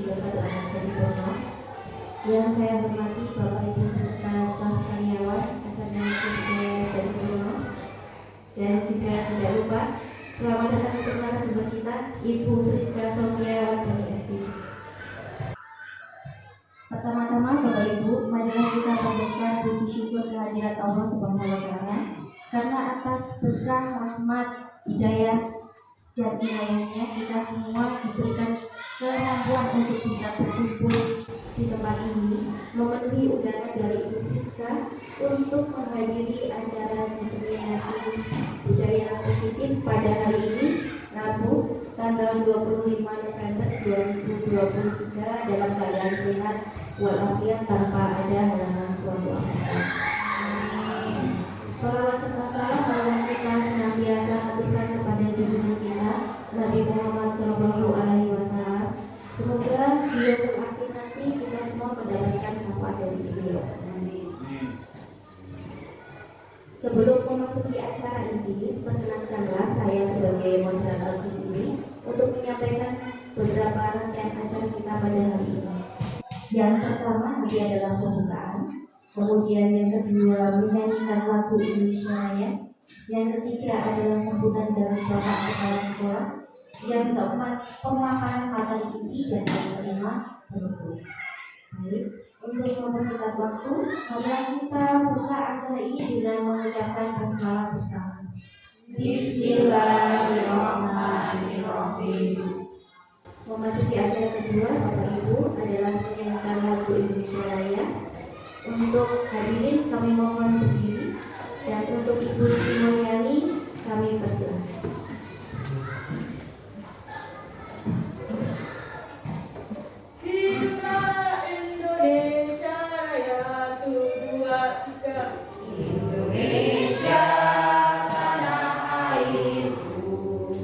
31 Anak Jatibono. Yang saya hormati Bapak Ibu beserta staf karyawan SMK Jatibono. Dan juga tidak lupa selamat datang untuk narasumber kita Ibu Friska Sofiawardani SPD. Pertama-tama Bapak Ibu, marilah kita panjatkan puji syukur kehadirat Allah Subhanahu wa Ta'ala karena atas berkah, rahmat, hidayah dan inayahnya kita semua diberikan kemampuan untuk bisa berkumpul di tempat ini, memenuhi undangan dari Ibu Friska untuk menghadiri acara diseminasi budaya positif pada hari ini, Rabu, tanggal 25 November 2023 dalam keadaan sehat walafiat tanpa ada halangan suatu apapun. Salawat serta salam marilah kita senantiasa haturkan kepada junjungan kita Nabi Muhammad SAW. Semoga di yaumul akhir nanti kita semua mendapatkan syafaat dari beliau. Sebelum memasuki acara inti, perkenankanlah saya sebagai moderator di sini untuk menyampaikan beberapa rangkaian acara kita pada hari ini. Yang pertama nanti adalah pembukaan, kemudian yang kedua menyanyikan lagu Indonesia Raya, yang ketiga adalah sambutan dari Bapak Kepala Sekolah, yang keempat pemaparan materi inti, dan yang kelima penutup. Baik, untuk mempersingkat waktu, marilah kita buka acara ini dengan mengucapkan basmalah bersama-sama. Bismillahirrahmanirrahim. Memasuki acara kedua, Bapak Ibu, adalah menyanyikan lagu Indonesia Raya. Untuk hadirin kami mohon berdiri, dan untuk Ibu Sri Mulyani kami persilahkan. Indonesia Raya, 1, 2, 3. Indonesia tanah airku,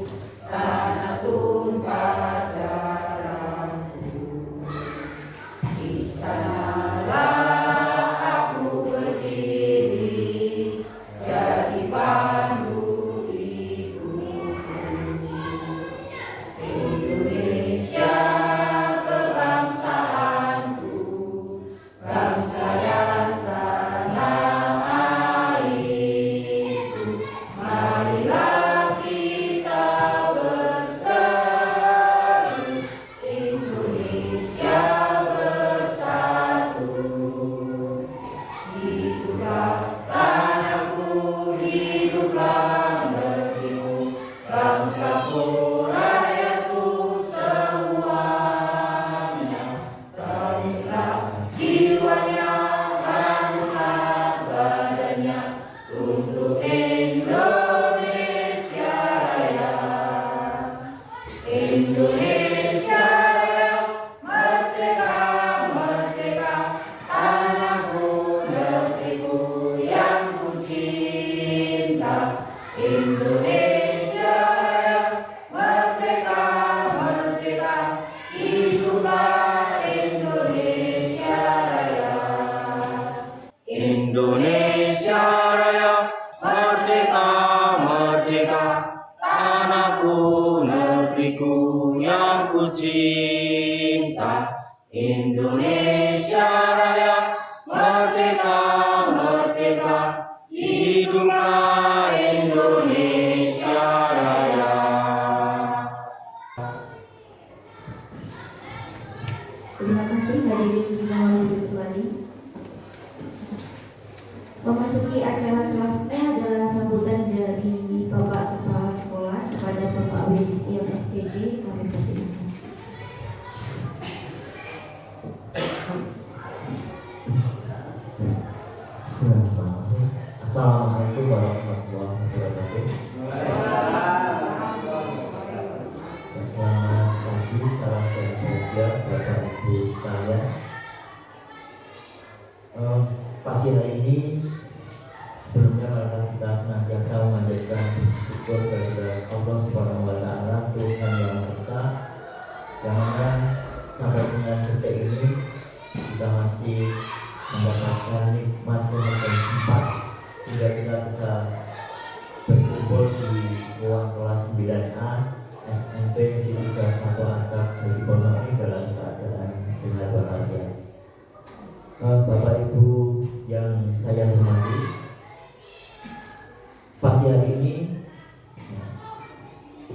tanah tumpah darahku. Di sanalah aku berdiri, jadi pandu hidupku. Indonesia kebangsaanku, bangsa dan tanah airku. Marilah kita bersatu, Indonesia bersatu. Hiduplah tanahku, hiduplah negeriku, bangsaku, rakyatku semuanya. Bangunlah jiwanya, bangunlah badannya untuk Indonesia Raya. Indonesia Raya, merdeka, merdeka, tanahku, negeriku yang ku cinta. Indonesia Raya, merdeka, merdeka, hiduplah Indonesia Raya. Indonesia Raya, merdeka, merdeka, tanahku, negeriku yang ku cinta. Indonesia Raya, merdeka, merdeka, hiduplah Indonesia Raya. Terima kasih hadirin dimohon duduk kembali. Memasuki acara selanjutnya adalah sambutan dari Bapak Kepala Sekolah kepada Bapak Wilistion SPD. Kami persilakan. Bismillahirrahmanirrahim. Assalamualaikum warahmatullahi wabarakatuh. Dan selamat pagi, salam bahagia Bapak Ibu sekalian. Pagi hari ini sebelumnya marilah kita senantiasa memanjatkan puji syukur kepada Allah Subhanahu wa Ta'ala, Tuhan yang Maha Esa, yang mana sampai dengan detik ini kita masih mendapatkan nikmat sehat dan sempat sehingga kita bisa berkumpul di ruang kelas 9A SMP di 31 Atap Jatibono ini dalam keadaan Bapak Ibu yang saya hormati, pagi hari ini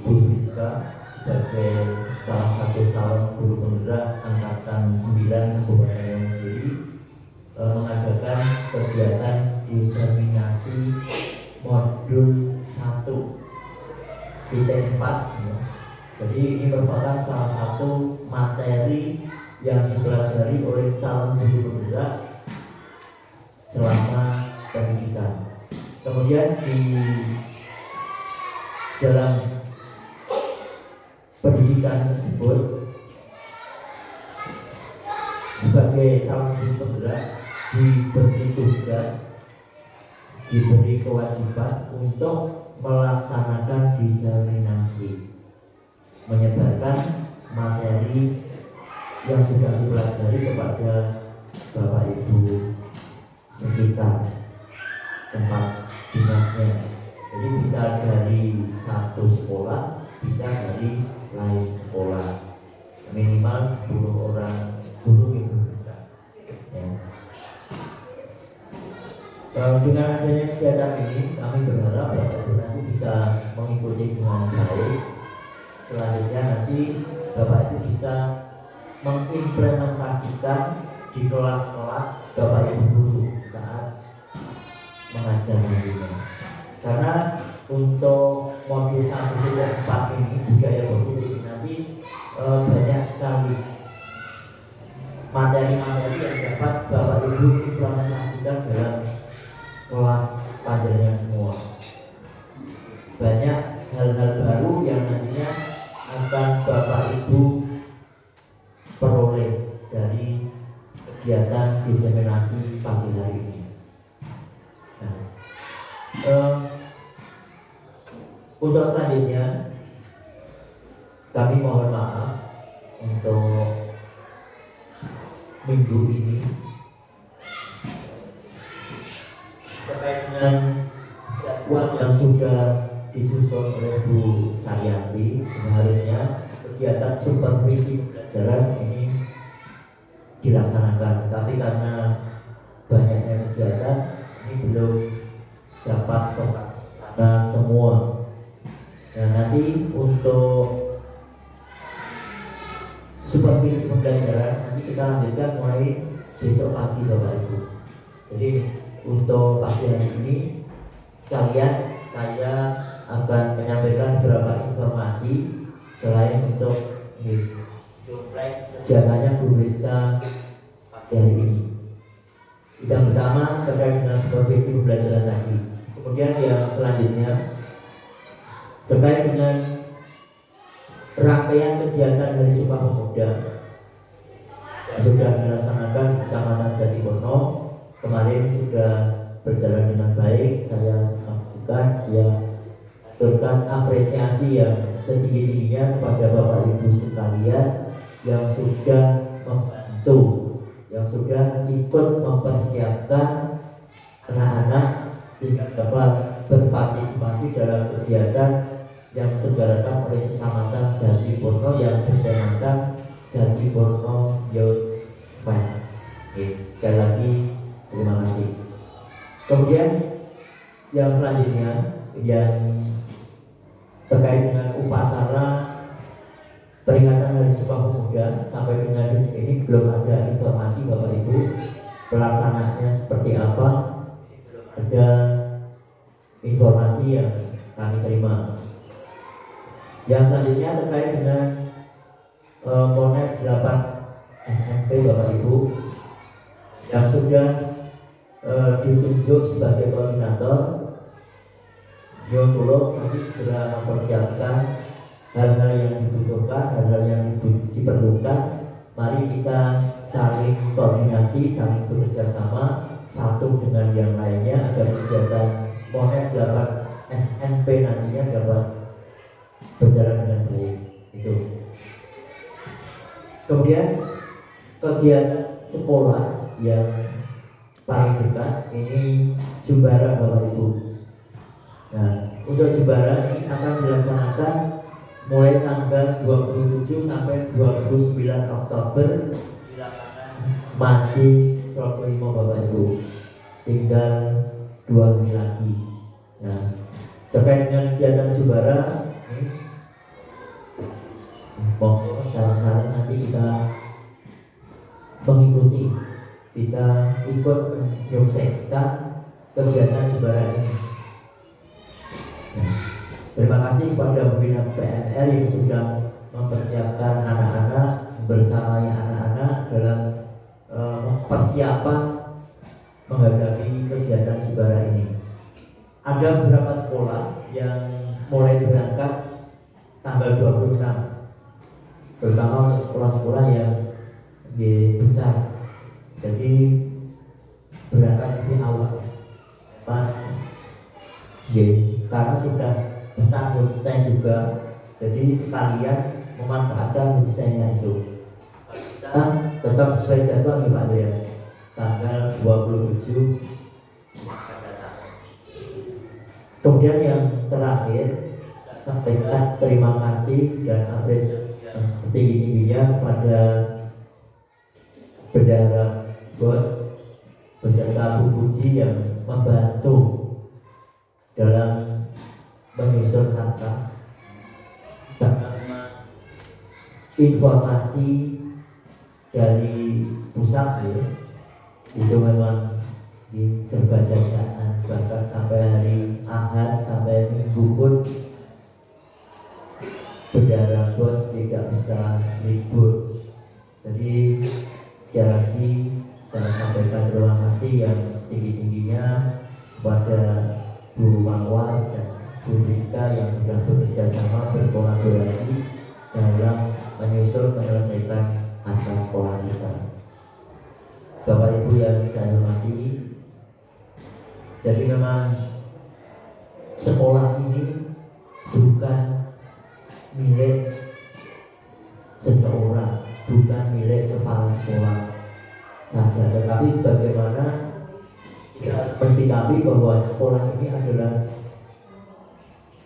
Bu Friska sebagai salah satu calon guru penggerak angkatan 9 Kabupaten Wonogiri mengadakan kegiatan diseminasi modul 1 IT4 ya. Jadi ini merupakan salah satu materi yang dipelajari oleh calon guru penggerak selama pendidikan. Kemudian di dalam pendidikan tersebut sebagai calon guru penggerak diberi tugas, diberi kewajiban untuk melaksanakan diseminasi, menyebarkan materi yang sudah dipelajari kepada Bapak Ibu sekitar tempat dinasnya. Jadi bisa dari satu sekolah, bisa dari lain sekolah, minimal 10 orang guru itu bisa ya. Dengan adanya kegiatan ini kami berharap Bapak Ibu nanti bisa mengikuti dengan baik. Selanjutnya nanti Bapak Ibu bisa mengimplementasikan di kelas-kelas Bapak Ibu guru saat mengajar nantinya. Karena untuk modul 1-4 ini budaya positif nanti banyak sekali materi-materi yang dapat Bapak Ibu implementasikan dalam kelas pelajaran semua. Banyak hal-hal baru yang nantinya akan Bapak Ibu peroleh dari kegiatan diseminasi pagi hari ini. Nah, untuk selanjutnya kami mohon maaf untuk minggu ini terkait dengan jadwal yang sudah disusun oleh Bu Saryanti. Seharusnya kegiatan supervisi pembelajaran ini dilaksanakan, tapi karena banyaknya kegiatan ini belum dapat terlaksana semua. Nah, nanti untuk supervisi pembelajaran nanti kita lanjutkan mulai besok pagi Bapak Ibu. Jadi untuk pagi hari ini sekalian saya akan menyampaikan beberapa informasi selain untuk kegiatannya Bu Friska pagi hari ini. Yang pertama terkait dengan supervisi pembelajaran tadi. Kemudian yang selanjutnya terkait dengan rangkaian kegiatan dari Sumpah Pemuda yang sudah dilaksanakan di Kecamatan Jatiwono kemarin sudah berjalan dengan baik. Saya lakukan aturkan apresiasi yang setinggi-tingginya kepada Bapak Ibu sekalian yang sudah membantu, yang sudah ikut mempersiapkan anak-anak sehingga dapat berpartisipasi dalam kegiatan yang diselenggarakan oleh Kecamatan Jatiwono yang bertemakan Jatiwono Youth Fest. Sekali lagi terima kasih. Kemudian yang selanjutnya yang terkait dengan upacara peringatan Hari Sumpah Pemuda, sampai dengan ini belum ada informasi Bapak Ibu pelaksanaannya seperti apa, belum ada informasi yang kami terima. Yang selanjutnya terkait dengan Monep 8 SMP Bapak Ibu yang sudah ditunjuk sebagai koordinator. Yotulo nanti segera mempersiapkan hal-hal yang dibutuhkan, hal-hal yang diperlukan. Mari kita saling koordinasi, saling bekerja sama satu dengan yang lainnya agar kegiatan Monep 8 SMP nantinya dapat berjalan dengan baik. Itu. Kemudian kegiatan sekolah yang paling dekat ini Jumbara Bapak Ibu. Nah, untuk Jumbara ini akan dilaksanakan mulai tanggal 27 sampai 29 Oktober di lapangan Mandi sholat kelima Bapak Ibu, tinggal 2 hari lagi. Nah, terkait dengan kegiatan Subara, mohon saran-saran nanti kita mengikuti, kita ikut menyukseskan kegiatan Subara ini. Nah, terima kasih kepada pembina PNR yang sudah mempersiapkan anak-anak bersama anak-anak dalam persiapan menghadapi kegiatan Subara ini. Ada beberapa sekolah yang mulai berangkat tanggal 26, terutama untuk sekolah-sekolah yang besar. Jadi berangkat lebih awal, karena sudah pesan homestay juga. Jadi sekalian memanfaatkan homestay-nya itu. Kita tetap sesuai jadwal ya Pak Andreas, tanggal 27. Kemudian yang terakhir, sampaikan terima kasih dan apresiasi yang setinggi-tingginya kepada Bendahara Bos beserta Bu Puji yang membantu dalam menyusun atas informasi dari pusat ya. Itu memang di serba dadakan, bahkan sampai hari Ahad sampai Minggu pun Bendahara Bos tidak bisa libur. Jadi sekali lagi saya sampaikan terima kasih yang setinggi-tingginya kepada Bu Mawar dan Bu Rizka yang sudah bekerja sama berkolaborasi dalam menyelesaikan atas sekolah kita. Bapak Ibu yang saya hormati, jadi memang sekolah ini bukan milik seseorang, bukan milik kepala sekolah saja, tetapi bagaimana kita bersikapi bahwa sekolah ini adalah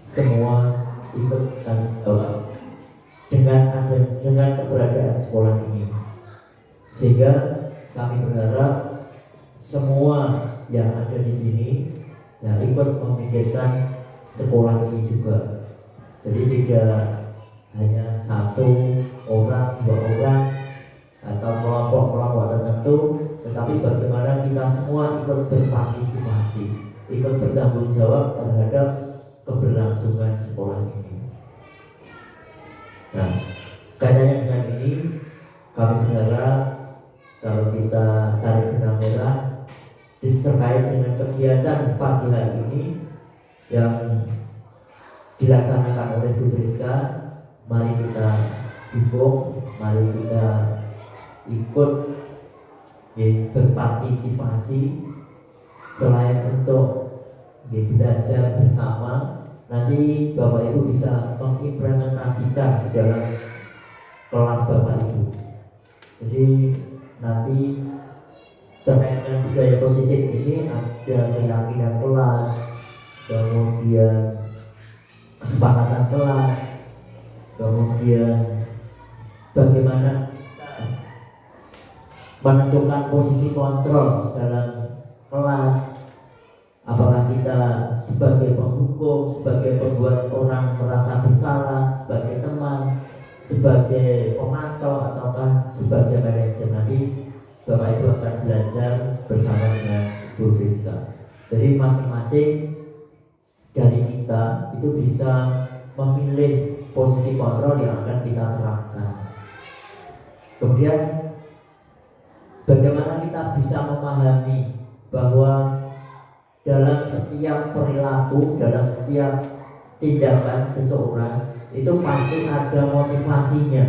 semua ikut tanggung jawab dengan keberadaan sekolah ini, sehingga kami berharap semua yang ada di sini ya ikut memikirkan sekolah ini juga. Jadi tidak hanya satu orang, 2 orang atau kelompok-kelompok tertentu, tetapi bagaimana kita semua ikut berpartisipasi, ikut bertanggung jawab terhadap keberlangsungan sekolah ini. Nah, kaitannya dengan ini kami berharap kalau kita tarik benang merah terkait dengan kegiatan pagi hari ini yang dilaksanakan oleh Bu Rizka, mari kita dukung, mari kita ikut berpartisipasi. Selain untuk belajar bersama, nanti Bapak Ibu bisa mengimplementasikan di dalam kelas Bapak Ibu. Jadi nanti terkait dengan budaya positif ini ada keyakinan kelas, kemudian kesepakatan kelas, kemudian bagaimana menentukan posisi kontrol dalam kelas, apakah kita sebagai penghukum, sebagai pembuat orang merasa bersalah, sebagai teman, sebagai pemantau, ataukah sebagai manajer. Nanti Bapak Ibu akan belajar bersama dengan Bu Rizka. Jadi masing-masing dari kita itu bisa memilih posisi kontrol yang akan kita terapkan. Kemudian bagaimana kita bisa memahami bahwa dalam setiap perilaku, dalam setiap tindakan seseorang itu pasti ada motivasinya.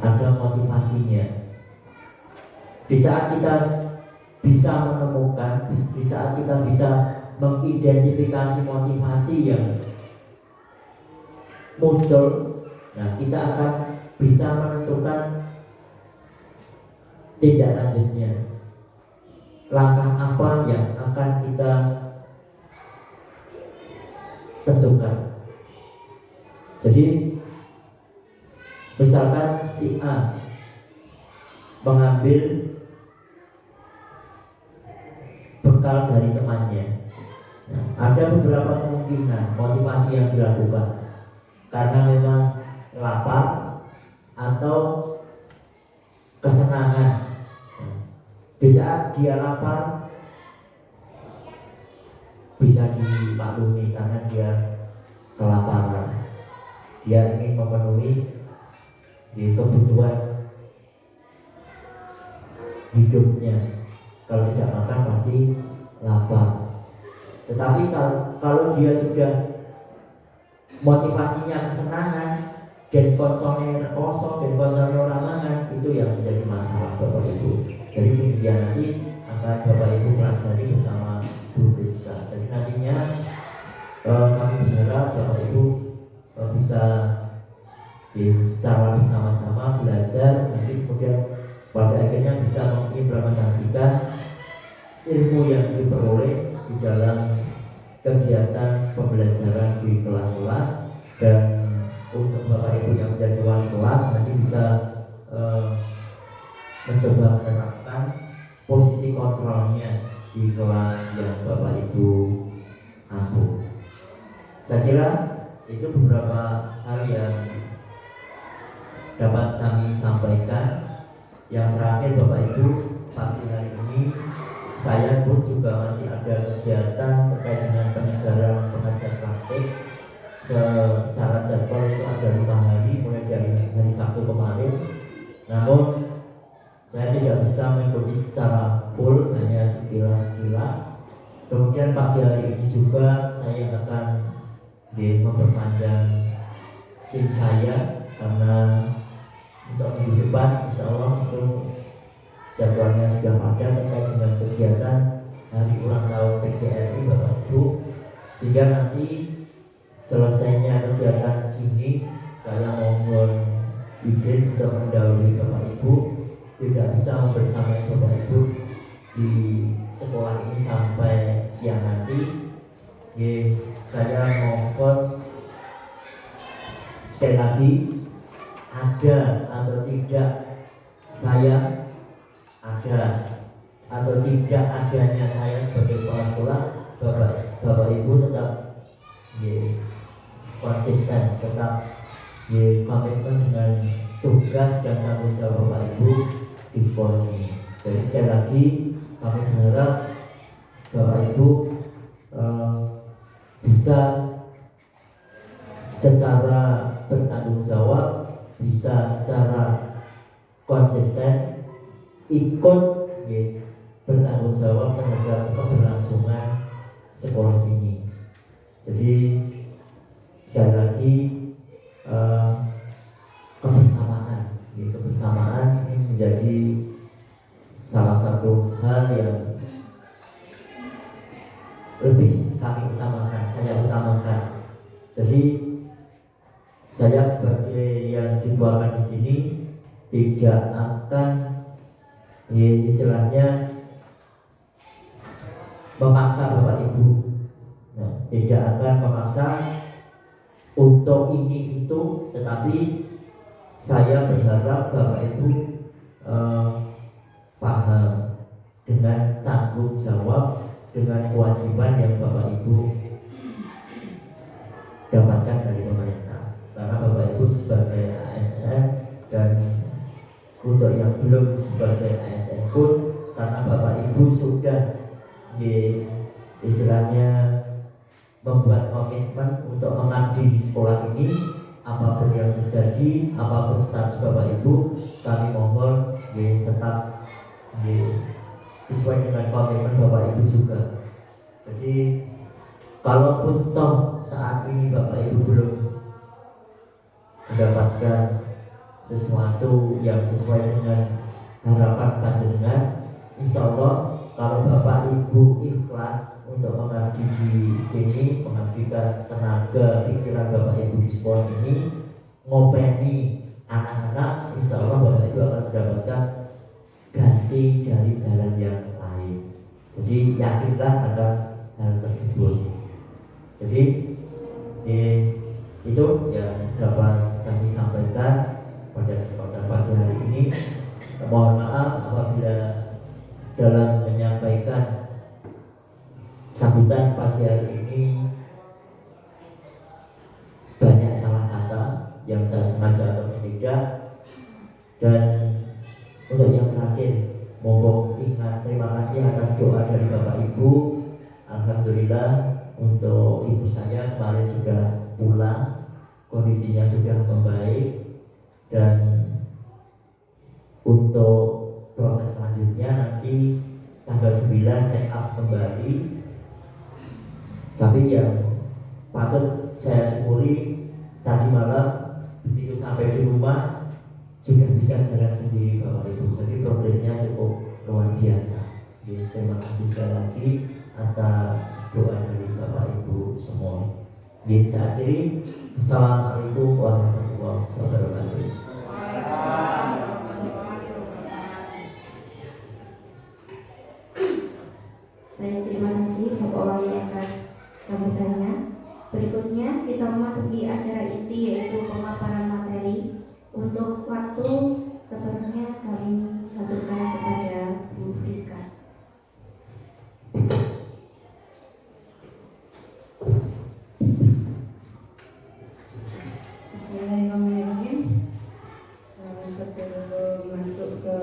Ada motivasinya. Di saat kita bisa menemukan, di saat kita bisa mengidentifikasi motivasi yang muncul, nah kita akan bisa menentukan tindak lanjutnya, langkah apa yang akan kita tentukan. Jadi misalkan si A mengambil bekal dari temannya. Nah, ada beberapa kemungkinan motivasi yang dilakukan karena memang lapar atau kesenangan. Nah, di saat dia lapar bisa dimaklumi karena dia kelaparan, dia ingin memenuhi kebutuhan hidupnya. Kalau tidak makan pasti lapar. Tetapi kalau dia sudah motivasinya kesenangan dan koncone kosong dan koncone orang mangan, itu yang menjadi masalah Bapak Ibu. Jadi demikian nanti akan Bapak Ibu pelajari bersama Bu Rizka. Jadi nantinya kami berharap Bapak Ibu bisa secara bersama-sama belajar, nanti kemudian pada akhirnya bisa mengimplementasikan ilmu yang diperoleh di dalam kegiatan pembelajaran di kelas-kelas. Dan untuk Bapak Ibu yang menjadi wali kelas nanti bisa mencoba menerapkan posisi kontrolnya di kelas yang Bapak Ibu ampuh. Saya kira itu beberapa hal yang dapat kami sampaikan. Yang terakhir Bapak Ibu, pagi hari ini saya pun juga masih ada kegiatan terkait dengan penyegaran pengajar praktik. Secara jadwal itu ada 5 hari mulai dari hari Sabtu kemarin. Namun saya tidak bisa mengikuti secara full, hanya sekilas-sekilas. Kemudian pagi hari ini juga saya akan memperpanjang SIM saya karena untuk minggu depan insya Allah itu jadwalnya sudah ada terkait dengan kegiatan hari ulang tahun PGRI Bapak Ibu, sehingga nanti selesainya kegiatan ini saya mohon izin untuk mendahului Bapak Ibu, tidak bisa membersamai Bapak Ibu di sekolah ini sampai siang nanti. Saya mohon sekali lagi, ada atau tidak saya, ada atau tidak adanya saya sebagai kepala sekolah, Bapak Ibu tetap konsisten, tetap komitmen dengan tugas dan tanggung jawab Bapak Ibu di sekolah ini. Jadi sekali lagi kami berharap Bapak Ibu bisa secara bertanggung jawab, bisa secara konsisten ikut bertanggung jawab terhadap keberlangsungan sekolah ini. Jadi sekali lagi kebersamaan ini menjadi salah satu hal yang lebih kami utamakan, saya utamakan. Jadi saya sebagai yang dituakan di sini tidak akan istilahnya memaksa Bapak Ibu. Nah, tidak akan memaksa untuk ini itu, tetapi saya berharap Bapak Ibu paham dengan tanggung jawab, dengan kewajiban yang Bapak Ibu dapatkan dari pemerintah. Karena Bapak Ibu sebagai ASN dan untuk yang belum sebagai ASN pun, karena Bapak Ibu sudah istilahnya membuat komitmen untuk mengabdi di sekolah ini, apapun yang terjadi, apapun status Bapak Ibu, kami mohon tetap sesuai dengan komitmen Bapak Ibu juga. Jadi kalaupun toh saat ini Bapak Ibu belum mendapatkan sesuatu yang sesuai dengan harapan panjenengan, insya Allah kalau Bapak Ibu ikhlas untuk mengabdi di sini, mengabdikan tenaga pikiran Bapak Ibu di sekolah ini, ngopeni anak-anak, insya Allah Bapak Ibu akan mendapatkan ganti dari jalan yang lain. Jadi yakinlah akan hal tersebut. Jadi itu yang dapat kami sampaikan pada kesempatan pagi hari ini. Mohon maaf apabila dalam menyampaikan sengaja atau tidak. Dan untuk yang terakhir, mumpung ingat, terima kasih atas doa dari Bapak Ibu. Alhamdulillah untuk ibu saya kemarin sudah pulang, kondisinya sudah membaik. Dan untuk proses selanjutnya nanti tanggal 9 check up kembali. Tapi yang patut saya syukuri, tadi malam begitu sampai di rumah sudah bisa jalan sendiri Bapak Ibu. Jadi progresnya cukup luar biasa. Jadi, terima kasih sekali lagi atas doa dari Bapak Ibu semua. Jadi saya akhiri. Assalamualaikum warahmatullahi wabarakatuh. Baik, terima kasih Bapak Wali atas sambutannya. Berikutnya kita memasuki acara inti, yaitu pemaparan materi. Untuk waktu sepenuhnya kami aturkan kepada Bu Friska. Bismillahirrahmanirrahim. Sebelum masuk ke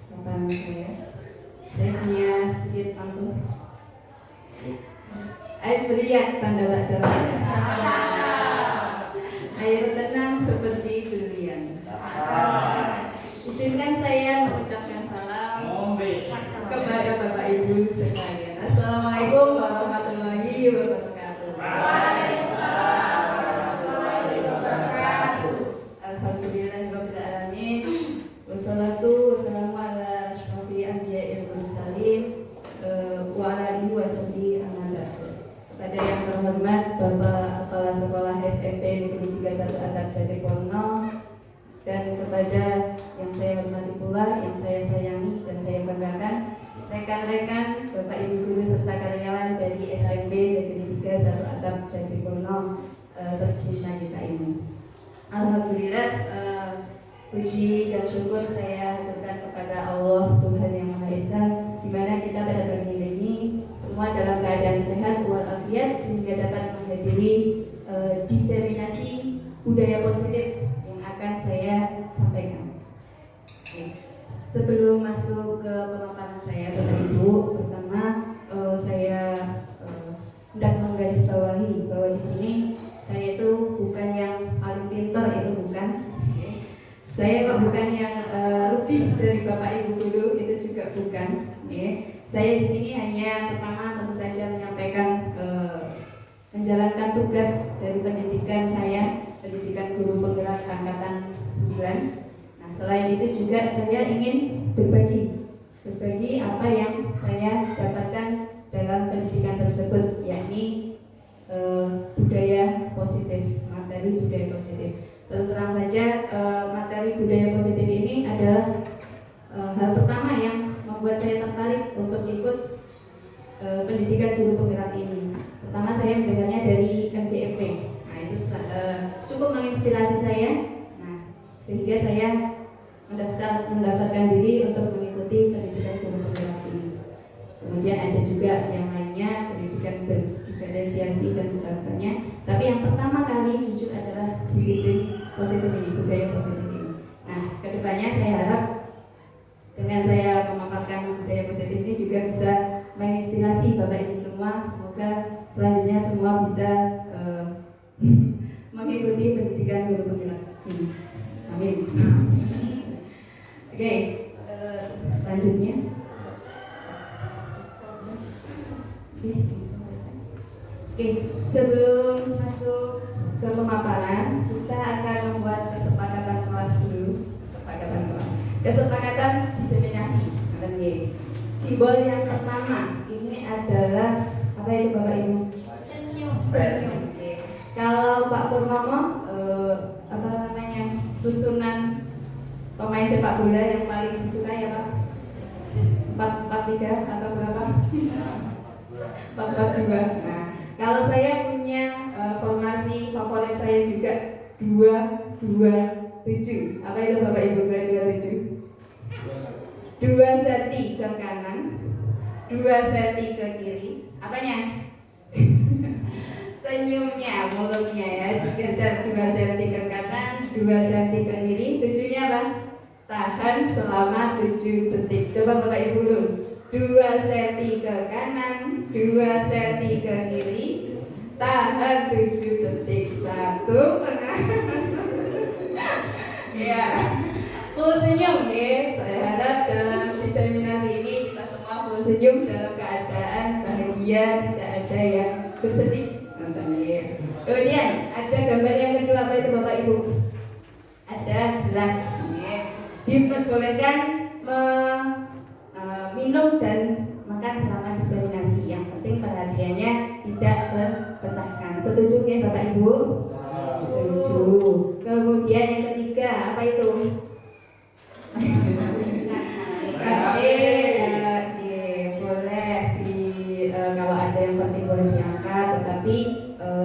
paparan saya punya sedikit pantun. Air beriak tanda dalam. Air tenang seperti berlian. Izinkan saya mengucapkan salam kepada Bapak Ibu sekalian. Assalamualaikum warahmatullahi wabarakatuh. Alhamdulillahirabbil alamin. Wassalatu wassalamu ala asyrofil anbiya'il mursalin wa ala alihi wasahbihi ajma'in. Kepada yang terhormat Bapak Kepala Sekolah SMP Negeri 31 Atap Jatipono, dan kepada yang saya hormati pula, yang saya sayangi dan saya banggakan, rekan-rekan, Bapak Ibu guru serta karyawan dari SMP Negeri 31 Atap Jatipono tercinta kita ini. Alhamdulillah, puji dan syukur saya haturkan kepada Allah Tuhan Yang Maha Esa, di mana kita pada pagi ini semua dalam keadaan sehat walafiat sehingga dapat menghadiri diseminasi budaya positif yang akan saya sampaikan. Sebelum masuk ke pemaparan saya, Bapak Ibu, pertama saya hendak menggarisbawahi bahwa di sini saya itu bukan yang paling pintar, itu bukan. Saya kok bukan yang lebih dari Bapak Ibu guru, itu juga bukan. Saya di sini hanya pertama tentu saja menyampaikan menjalankan tugas dari pendidikan saya, pendidikan guru penggerak angkatan 9. Nah, selain itu juga saya ingin berbagi apa yang saya dapatkan dalam pendidikan tersebut, yakni budaya positif, materi budaya positif. Terus terang saja, materi budaya positif ini adalah hal pertama yang membuat saya tertarik untuk ikut pendidikan guru penggerak ini. Pertama saya mendengarnya dari MDFP. Nah, itu cukup menginspirasi saya. Nah, sehingga saya mendaftarkan diri untuk mengikuti pendidikan guru penggerak ini. Kemudian ada juga yang lainnya, pendidikan berdiferensiasi dan sebagainya. Tapi yang pertama kali muncul adalah disiplin positif ini, budaya positif ini. Nah, kedepannya saya harap dengan saya memaparkan budaya positif ini juga bisa menginspirasi Bapak Ibu semua. Semoga selanjutnya semua bisa mengikuti pendidikan guru penggerak ini. Amin. Oke, selanjutnya. Oke, sebelum masuk ke pemaparan, kita akan membuat kesepakatan kelas dulu. Kesepakatan diseminasi. Simbol yang pertama ini adalah apa itu Bapak Ibu? Senyum. Kalau Pak Purnomo, apa namanya, susunan pemain sepak bola yang paling disukai apa? 4-4-3 atau berapa? 4-4-2. Nah, kalau saya punya formasi favorit saya juga 2-2-7. Apa itu Bapak Ibu 2-2-7? 2 senti ke kanan, 2 senti ke kiri. Apanya? Senyumnya, mulutnya ya. Digeser 2 senti ke kanan, 2 2 cm ke kiri. Tujuhnya apa? Tahan selama 7 detik. Coba Bapak Ibu dulu. 2 cm ke kanan, 2 cm ke kiri. Tahan 7 detik. 1 tengah. Ya. Full senyum ya. Saya harap dalam diseminasi ini kita semua full senyum dalam keadaan bahagia, tidak ada yang bersedih. Kemudian ada gambar yang kedua, apa itu Bapak Ibu? Ada gelas. Ya. Diperbolehkan minum dan makan selama diseminasi. Yang penting perhatiannya tidak terpecahkan. Setuju ya Bapak Ibu? Setuju. Kemudian yang ketiga, apa itu? Boleh kalau ada yang penting boleh diangkat, tetapi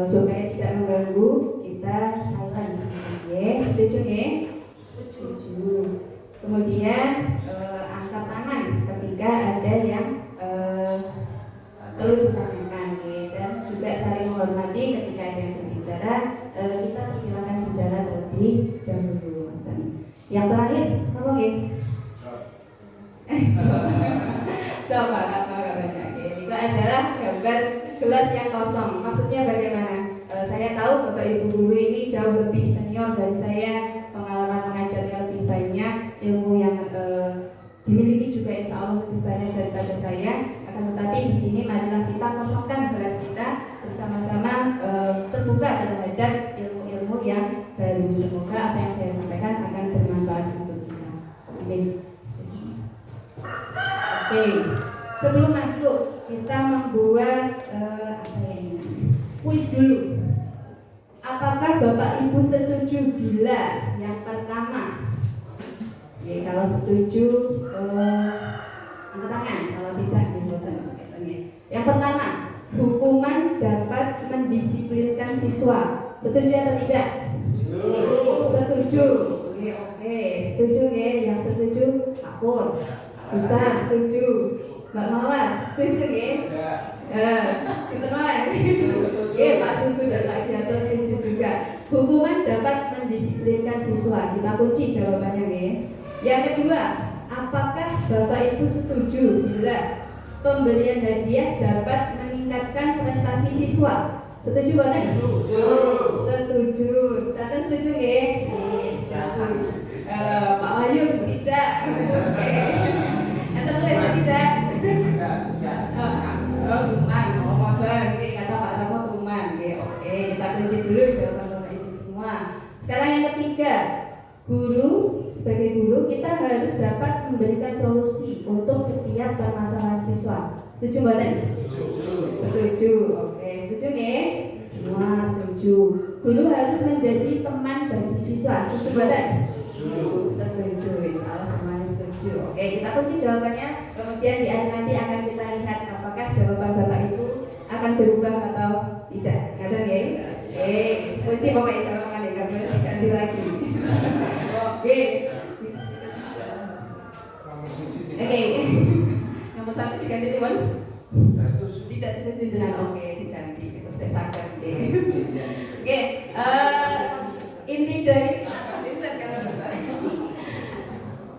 supaya tidak mengganggu kita silent. Setuju ya? Setuju. Kemudian angkat tangan ketika ada yang perlu ditanyakan, dan juga saling menghormati ketika ada yang berbicara. Kita persilakan bicara terlebih dahulu. Yang terakhir, apa ya? Coba apa katanya? Itu adalah gambar gelas yang kosong. Maksudnya bagaimana? Saya tahu Bapak Ibu guru ini jauh lebih senior dari saya, pengalaman mengajarnya lebih banyak, ilmu yang dimiliki juga insya Allah lebih banyak daripada saya. Akan tetapi di sini marilah kita kosongkan gelas kita bersama-sama, terbuka terhadap ilmu-ilmu yang baru. Semoga apa yang saya sampaikan akan bermanfaat untuk kita. Amin. Oke, sebelum masuk kita membuat kuis dulu. Apakah Bapak Ibu setuju bila yang pertama? Oke, kalau setuju angkat tangan, kalau tidak dibuatkan. Yang pertama, hukuman dapat mendisiplinkan siswa. Setuju atau tidak? Setuju. Oke, setuju ya. Yang setuju Pak Pur. Bisa, setuju. Mbak Mawar, setuju ya? Sinten Mawar? Oke, Pak Suku dan Pak Gianto setuju juga. Hukuman dapat mendisiplinkan siswa. Kita kunci jawabannya ya. Yang kedua, apakah Bapak Ibu setuju bila pemberian hadiah dapat meningkatkan prestasi siswa? Setuju bukan? Setuju. Setuju. Setuju ya? Setuju. Pak Wahyu tidak. Atau tidak? Tuman, ngomong kata Pak Ramo tuman. Oke, kita kunci dulu jawaban Bapak Ibu semua. Sekarang yang ketiga, sebagai guru kita harus dapat memberikan solusi untuk setiap permasalahan siswa. Setuju bukan? Setuju. Oke, setuju ya? Semua setuju. Guru harus menjadi teman bagi siswa. Setuju bukan? Setuju. Insyaallah semuanya setuju. Oke, kita kunci jawabannya. Kemudian di akhir nanti akan kita lihat apakah jawaban Bapak Ibu akan berubah atau tidak. Ngerti ya? Oke, kunci Bapak Ibu jawaban ya, nggak boleh diganti lagi. Oke. Oke. Nomor 1 diganti Iwan? Tidak setuju dengan oke diganti. Saya sadar. Oke.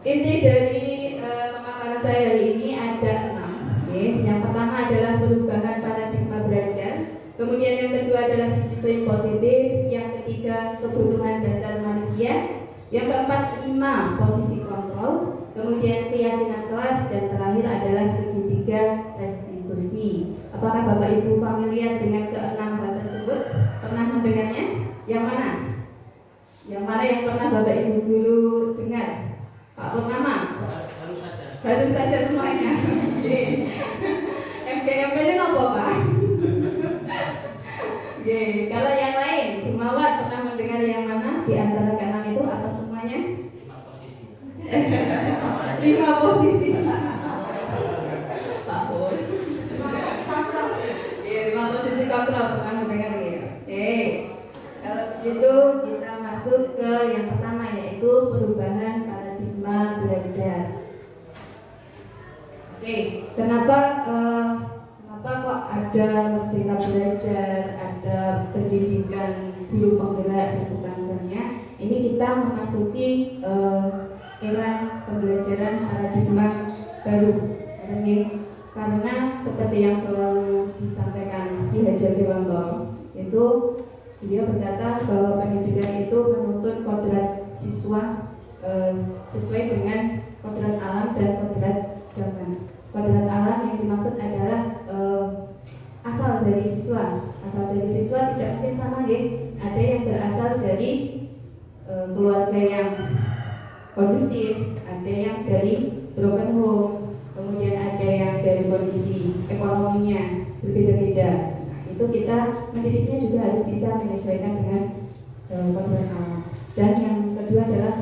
Inti dari pemaparan saya hari ini ada 6. Yang pertama adalah perubahan paradigma belajar. Kemudian yang kedua adalah disiplin positif. Yang ketiga kebutuhan dasar manusia. Yang keempat 5 posisi kontrol. Kemudian keyakinan kelas, dan terakhir adalah segitiga restitusi. Apakah Bapak Ibu familiar dengan ke-6 hal tersebut? Pernah mendengarnya? Yang mana? Yang mana yang pernah Bapak Ibu dulu dengar? Pak Purnama? Baru saja semuanya. MGMP ini apa Pak? Kalau yang lain, Bu Mawar pernah mendengar yang mana di antara ke-6 itu atau semuanya? 5 posisi. Pak Pur. 5 posisi kontrol pernah mendengar ya? Kalau begitu kita masuk ke yang pertama, yaitu perubahan paradigma belajar. Kenapa kok ada Merdeka Belajar, ada pendidikan guru penggerak dan sebagainya? ini kita memasuki era pembelajaran paradigma baru. Karena seperti yang selalu disampaikan Ki Hajar Dewantara, itu dia berkata bahwa pendidikan itu menuntut kodrat siswa sesuai dengan kodrat alam dan kodrat zaman. Kodrat alam yang dimaksud adalah asal dari siswa. Asal dari siswa tidak mungkin sama ya. Ada yang berasal dari keluarga yang kondusif, ada yang dari broken home, kemudian ada yang dari kondisi ekonominya berbeda-beda. Nah, itu kita mendidiknya juga harus bisa menyesuaikan dengan kodrat alam. Dan yang kedua adalah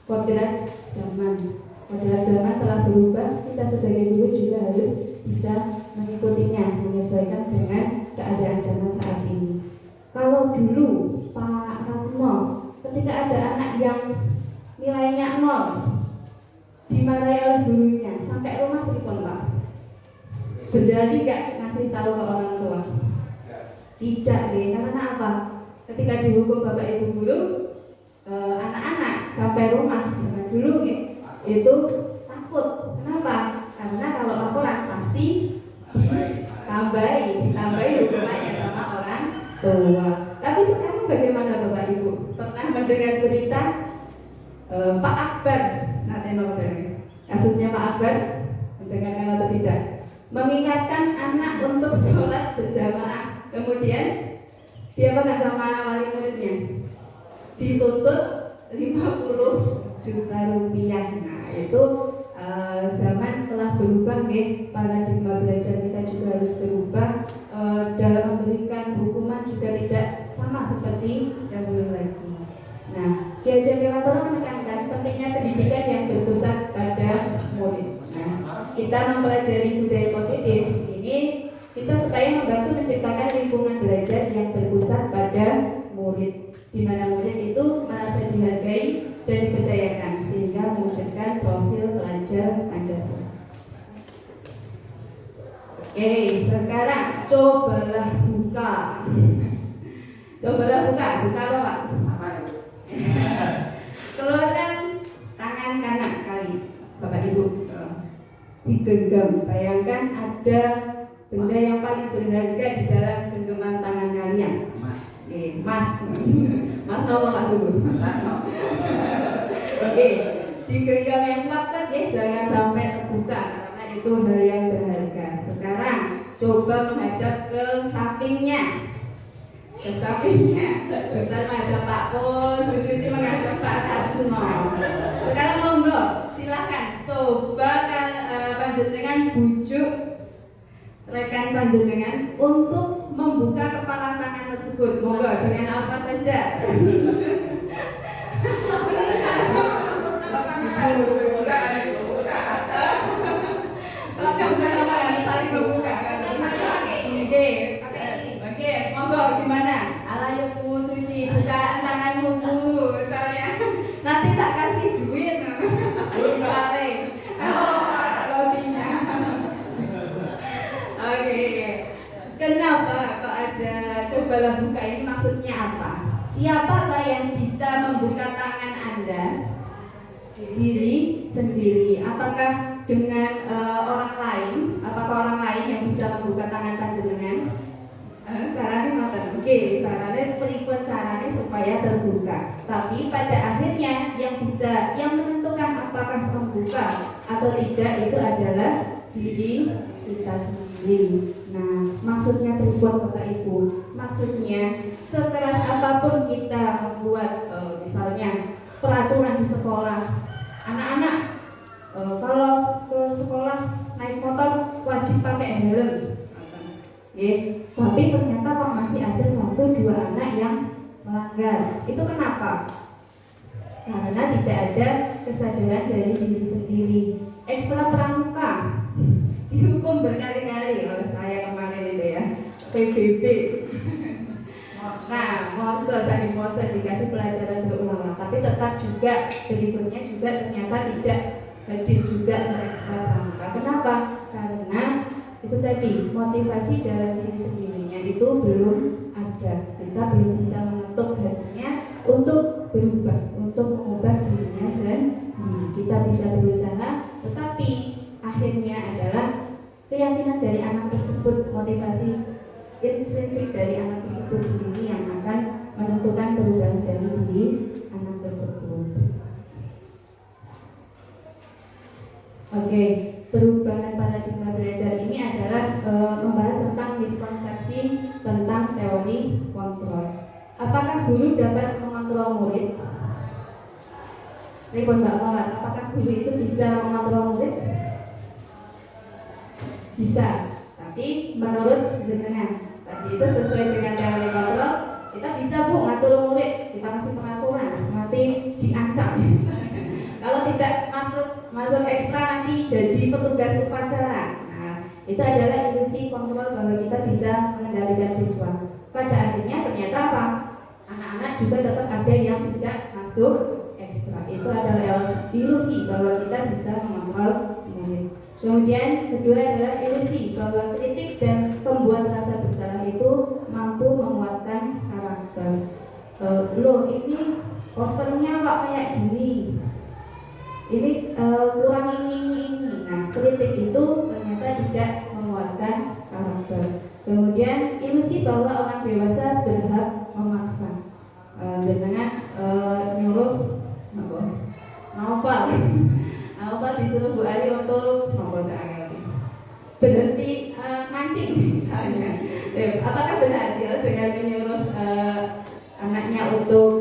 kodrat zaman. Kodrat zaman telah berubah, kita sebagai guru juga harus bisa mengikutinya, menyesuaikan dengan keadaan zaman saat ini. Kalau dulu Pak Ratmo, ketika ada anak yang nilainya 0 dimarahi oleh gurunya, sampai rumah pripun Pak? Berani gak ngasih tahu ke orang tua? Tidak deh, karena apa? Ketika dihukum Bapak Ibu guru, anak-anak sampai rumah jangan dulu itu takut. Kenapa? Karena kalau laporan pasti ditambahi hukumannya sama orang tua. Tapi sekarang bagaimana Bapak Ibu? Pernah mendengar berita Pak Akbar, kasusnya Pak Akbar, mendengarkan atau tidak? Mengingatkan anak untuk sholat berjamaah, kemudian dia apa sama wali muridnya? Dituntut 50 juta rupiah. Nah itu zaman telah berubah ya, paradigma belajar kita juga harus berubah. Dalam memberikan hukuman juga tidak sama seperti dahulu lagi. Nah, Ki Hajar Dewantara menekankan pentingnya pendidikan yang berpusat pada murid. Nah, kita mempelajari budaya positif ini kita supaya membantu menciptakan lingkungan belajar yang berpusat pada murid, di mana murid itu merasa dihargai dan diberdayakan sehingga mewujudkan profil pelajar Pancasila. Oke, sekarang cobalah buka. Cobalah buka apa Pak? Keluarkan tangan kanan kali, Bapak Ibu. Digenggam. Bayangkan ada benda yang paling berharga di dalam genggaman tangan kalian. Mas. Mas. Mas apa Pak Sugu? Oke, digenggam yang kuat ya, jangan sampai terbuka karena itu hal yang berharga. Sekarang coba menghadap ke sampingnya. Ustaz menghadap Pak Pun, Bu Suci menghadap Pak Ratmo. Sekarang monggo, silakan coba panjenengan bujuk rekan panjenengan untuk membuka kepala tangan tersebut. Monggo dengan apa saja. Saling membuka. Oke, monggo gimana? Ayo Bu Suci, bukaan tanganmu Bu, misalnya. Nanti tak kasih duit, misalnya. Loginya. Oke. Kenapa kok ada cobalah buka ini maksudnya apa? Siapakah yang bisa membuka tangan Anda? Diri sendiri. Apakah dengan orang lain? Apakah orang lain yang bisa membuka tangan panjenengan? Caranya ngoten. Oke, caranya pripun caranya supaya terbuka. Tapi pada akhirnya yang menentukan apakah membuka atau tidak itu adalah diri kita sendiri. Nah, maksudnya pripun Bapak Ibu? Maksudnya sekeras apapun kita membuat misalnya peraturan di sekolah, anak-anak kalau ke sekolah naik motor wajib pakai helm. Tapi ternyata kok masih ada 1-2 anak yang melanggar. Itu kenapa? Karena tidak ada kesadaran dari diri sendiri. Ekstra pramuka dihukum berkali-kali oleh saya kemarin itu ya, PBB. Nah, monster dikasih pelajaran berulang, tapi tetap juga berikutnya juga ternyata tidak hadir juga ekstra pramuka. Kenapa? Karena itu tadi motivasi dalam diri sendirinya itu belum ada. ada. Kita belum bisa mengetuk hatinya untuk berubah, untuk mengubah dirinya sendiri. Kita bisa berusaha, tetapi akhirnya adalah keyakinan dari anak tersebut, motivasi intrinsik dari anak tersebut sendiri yang akan menentukan perubahan dari diri anak tersebut. Oke, perubahan paradigma belajar ini adalah membahas tentang miskonsepsi tentang teori kontrol. Apakah guru dapat mengontrol murid? Repon Mbak Mola, apakah guru itu bisa mengontrol murid? Bisa, tapi menurut jenengan tadi itu sesuai dengan teori kontrol, kita bisa Bu ngatur murid, kita kasih peraturan, nanti diancam. Kalau tidak masuk ekstra nanti jadi petugas upacara. Nah, itu adalah ilusi kontrol bahwa kita bisa mengendalikan siswa. Pada akhirnya ternyata apa? Anak-anak juga tetap ada yang tidak masuk ekstra. Itu adalah ilusi bahwa kita bisa mengontrol murid. Kemudian kedua adalah ilusi bahwa kritik dan pembuat rasa bersalah itu mampu menguatkan karakter. Loh ini posternya kok kayak gini, ini kurang ini. Nah, kritik itu ternyata tidak menguatkan karakter. Kemudian ilusi bahwa orang dewasa berhak memaksa. Jangan nyuruh Naufal disuruh Bu Ali untuk berhenti mancing misalnya. Apakah berhasil dengan menyuruh anaknya untuk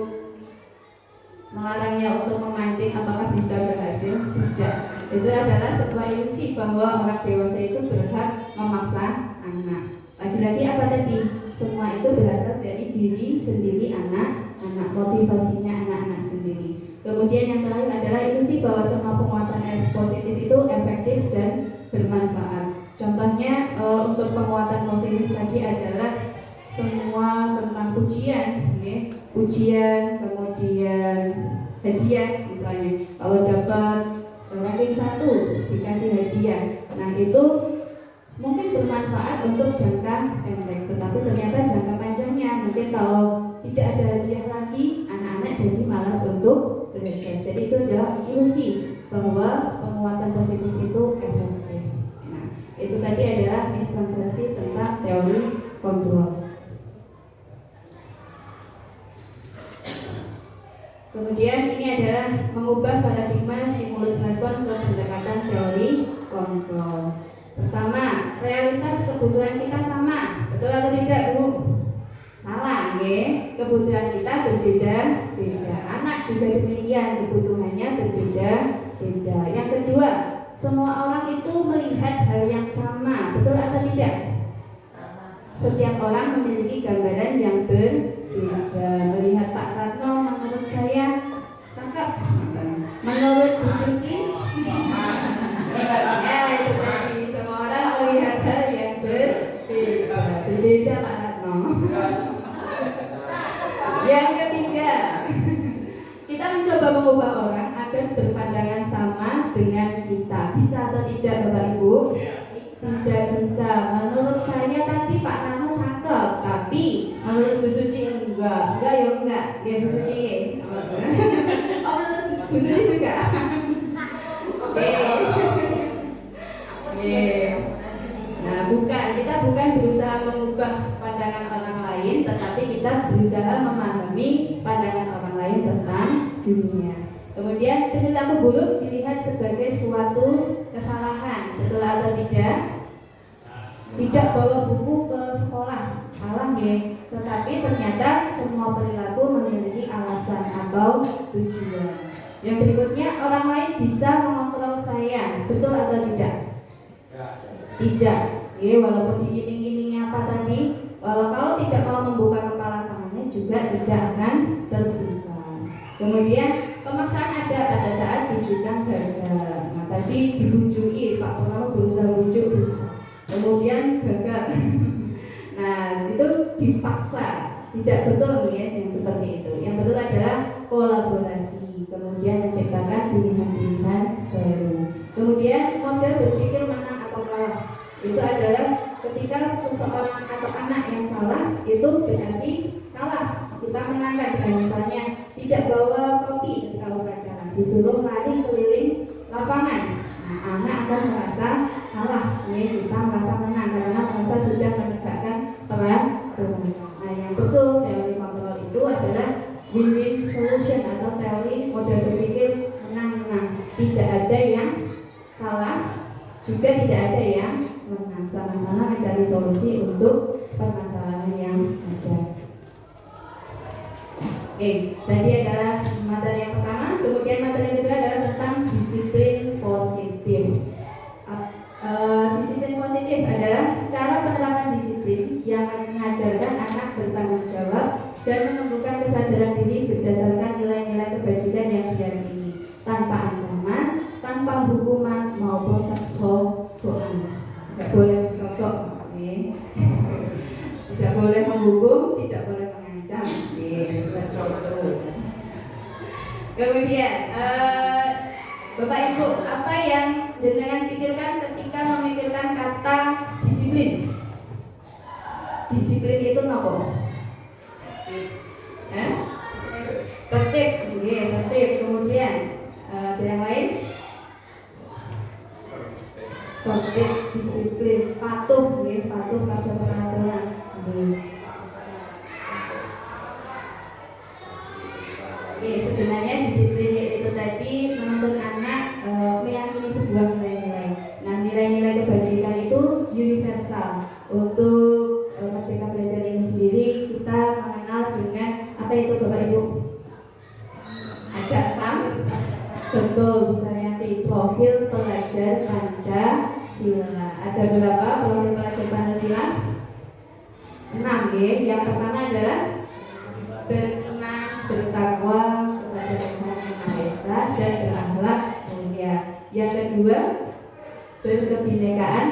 melarangnya untuk memancing? Apakah bisa berhasil? Tidak. Itu adalah sebuah ilusi bahwa orang dewasa itu berhak memaksa anak. Lagi-lagi apa tadi? Semua itu berasal dari diri sendiri anak-anak, motivasinya anak-anak sendiri. Kemudian yang terakhir adalah ilusi bahwa semua penguatan positif itu efektif dan bermanfaat. Contohnya untuk penguatan positif tadi adalah semua tentang pujian, pujian, kemudian hadiah misalnya. Kalau dapat ranking 1 dikasih hadiah. Nah itu mungkin bermanfaat untuk jangka pendek, tetapi ternyata jangka panjangnya mungkin kalau tidak ada hadiah lagi, anak-anak jadi malas untuk belajar. Jadi itu adalah ilusi bahwa penguatan positif itu efektif. Nah, itu tadi adalah miskonsepsi tentang teori kontrol. Kemudian ini adalah mengubah paradigma stimulus respon ke pendekatan teori kontrol. Pertama, realitas kebutuhan kita sama, betul atau tidak Bu? Salah, nggih. Kebutuhan kita berbeda-beda. Anak juga demikian, kebutuhannya berbeda-beda. Yang kedua, semua orang itu melihat hal yang sama, betul atau tidak? Setiap orang memiliki gambaran yang berbeda. Melihat Pak Ratno menurut saya cakep, menurut Bu Suci ya itu tadi, semua orang melihat hal yang berbeda Pak Ratno. Yang ketiga, kita mencoba mengubah orang agar berpandangan sama dengan kita. Bisa atau tidak Bapak Ibu? Tidak bisa. Menurut saya tadi Pak Rano cakep, tapi menurut Bu Suci enggak ya enggak. Ya Bu Suci. Oh menurut Bu Suci juga. Nah kita bukan berusaha mengubah pandangan orang lain, tetapi kita berusaha memahami pandangan orang lain tentang dunia. Kemudian perilaku buruk dilihat sebagai suatu kesalahan, betul atau tidak? Tidak bawa buku ke sekolah, salah nggih. Tetapi ternyata semua perilaku memiliki alasan atau tujuan. Yang berikutnya, orang lain bisa mengontrol saya, betul atau tidak? Tidak. Ya, walaupun diiming-imingi apa tadi, kalau tidak mau membuka kepala tangannya juga tidak akan terbuka. Kemudian pemaksaan ada pada saat bujukan gagal. Nah tadi dibujui, Pak Purnomo berusaha bujuk, kemudian gagal. Nah itu dipaksa, tidak betul guys yang seperti itu. Yang betul adalah kolaborasi, kemudian menciptakan pilihan-pilihan baru. Kemudian model berpikir menang atau kalah, itu adalah ketika seseorang atau anak yang salah itu berarti kalah. Kita menangkan dengan misalnya tidak bawa kopi ketika upacara, disuruh lari keliling lapangan. Nah, anak akan merasa kalah, ya, kita merasa menang karena merasa sudah menegakkan peran keluarga. Nah, yang betul teori kontrol itu adalah win-win solution atau teori model berpikir menang-menang. Tidak ada yang kalah, juga tidak ada yang menang. Sama-sama mencari solusi untuk permasalahan yang ada. Oke, tadi adalah materi yang pertama. Kemudian materi yang kedua adalah tentang disiplin positif. Disiplin positif adalah cara penerapan disiplin yang mengajarkan anak bertanggung jawab dan menumbuhkan kesadaran diri berdasarkan nilai-nilai kebajikan yang diyakini, tanpa ancaman, tanpa hukuman maupun tersodokan. Tidak boleh bersodok, tidak boleh menghukum, tidak boleh mengancam. Kemudian Bapak Ibu, apa yang jenengan pikirkan ketika memikirkan kata disiplin? Disiplin itu apa? Tertib, tertib. Kemudian ada yang lain? Tertib, disiplin, patuh, patuh pada peraturan. Sebenarnya disiplin itu tadi menuntun anak meyakini sebuah nilai-nilai. Nah, nilai-nilai kebajikan itu universal. Untuk Merdeka Belajar ini sendiri kita mengenal dengan apa itu Bapak Ibu? Ada 6. Betul, Bu Saryanti. Profil pelajar Pancasila. Ada berapa profil pelajar Pancasila? 6. Yang pertama adalah beriman, bertakwa kepada Tuhan Yang Maha Esa dan berakhlak mulia. Yang kedua, berkebinekaan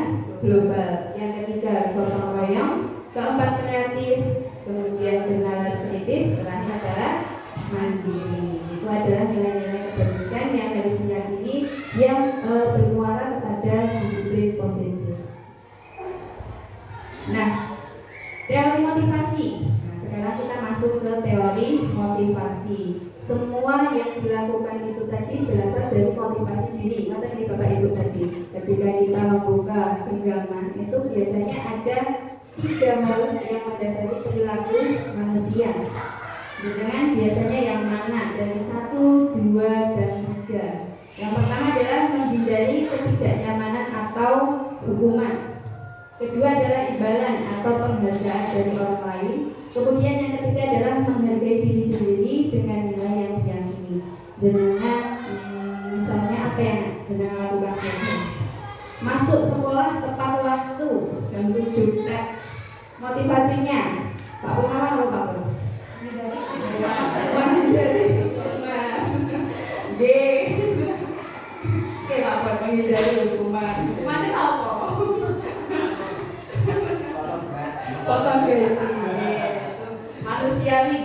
global. Yang ketiga, gotong royong. Keempat, kreatif. Kemudian bernalar kritis. Terakhir adalah mandiri. Itu adalah nilai-nilai kebajikan yang harus diyakini yang bermuara kepada disiplin positif. Nah, teori motivasi. Nah, sekarang kita masuk ke teori motivasi. Semua yang dilakukan itu tadi berasal dari motivasi diri. Materi Bapak Ibu tadi, ketika kita membuka genggaman itu biasanya ada 3 hal yang mendasari perilaku manusia. Jangan biasanya yang mana? Dari 1, 2, dan 3. Yang pertama adalah menghindari ketidaknyamanan atau hukuman. Kedua adalah imbalan atau penghargaan dari orang lain. Kemudian yang ketiga adalah menghargai diri sendiri dengan nilai yang diyakini. Jenengan misalnya apa yang jenengan lakukan sekarang? Masuk sekolah tepat waktu jam 7. Motivasinya Pak Umar atau Pak Pur? Menghindari hukuman. Oke Pak Pur, menghindari hukuman. Mana apa? Potong gaji. Manusiawi,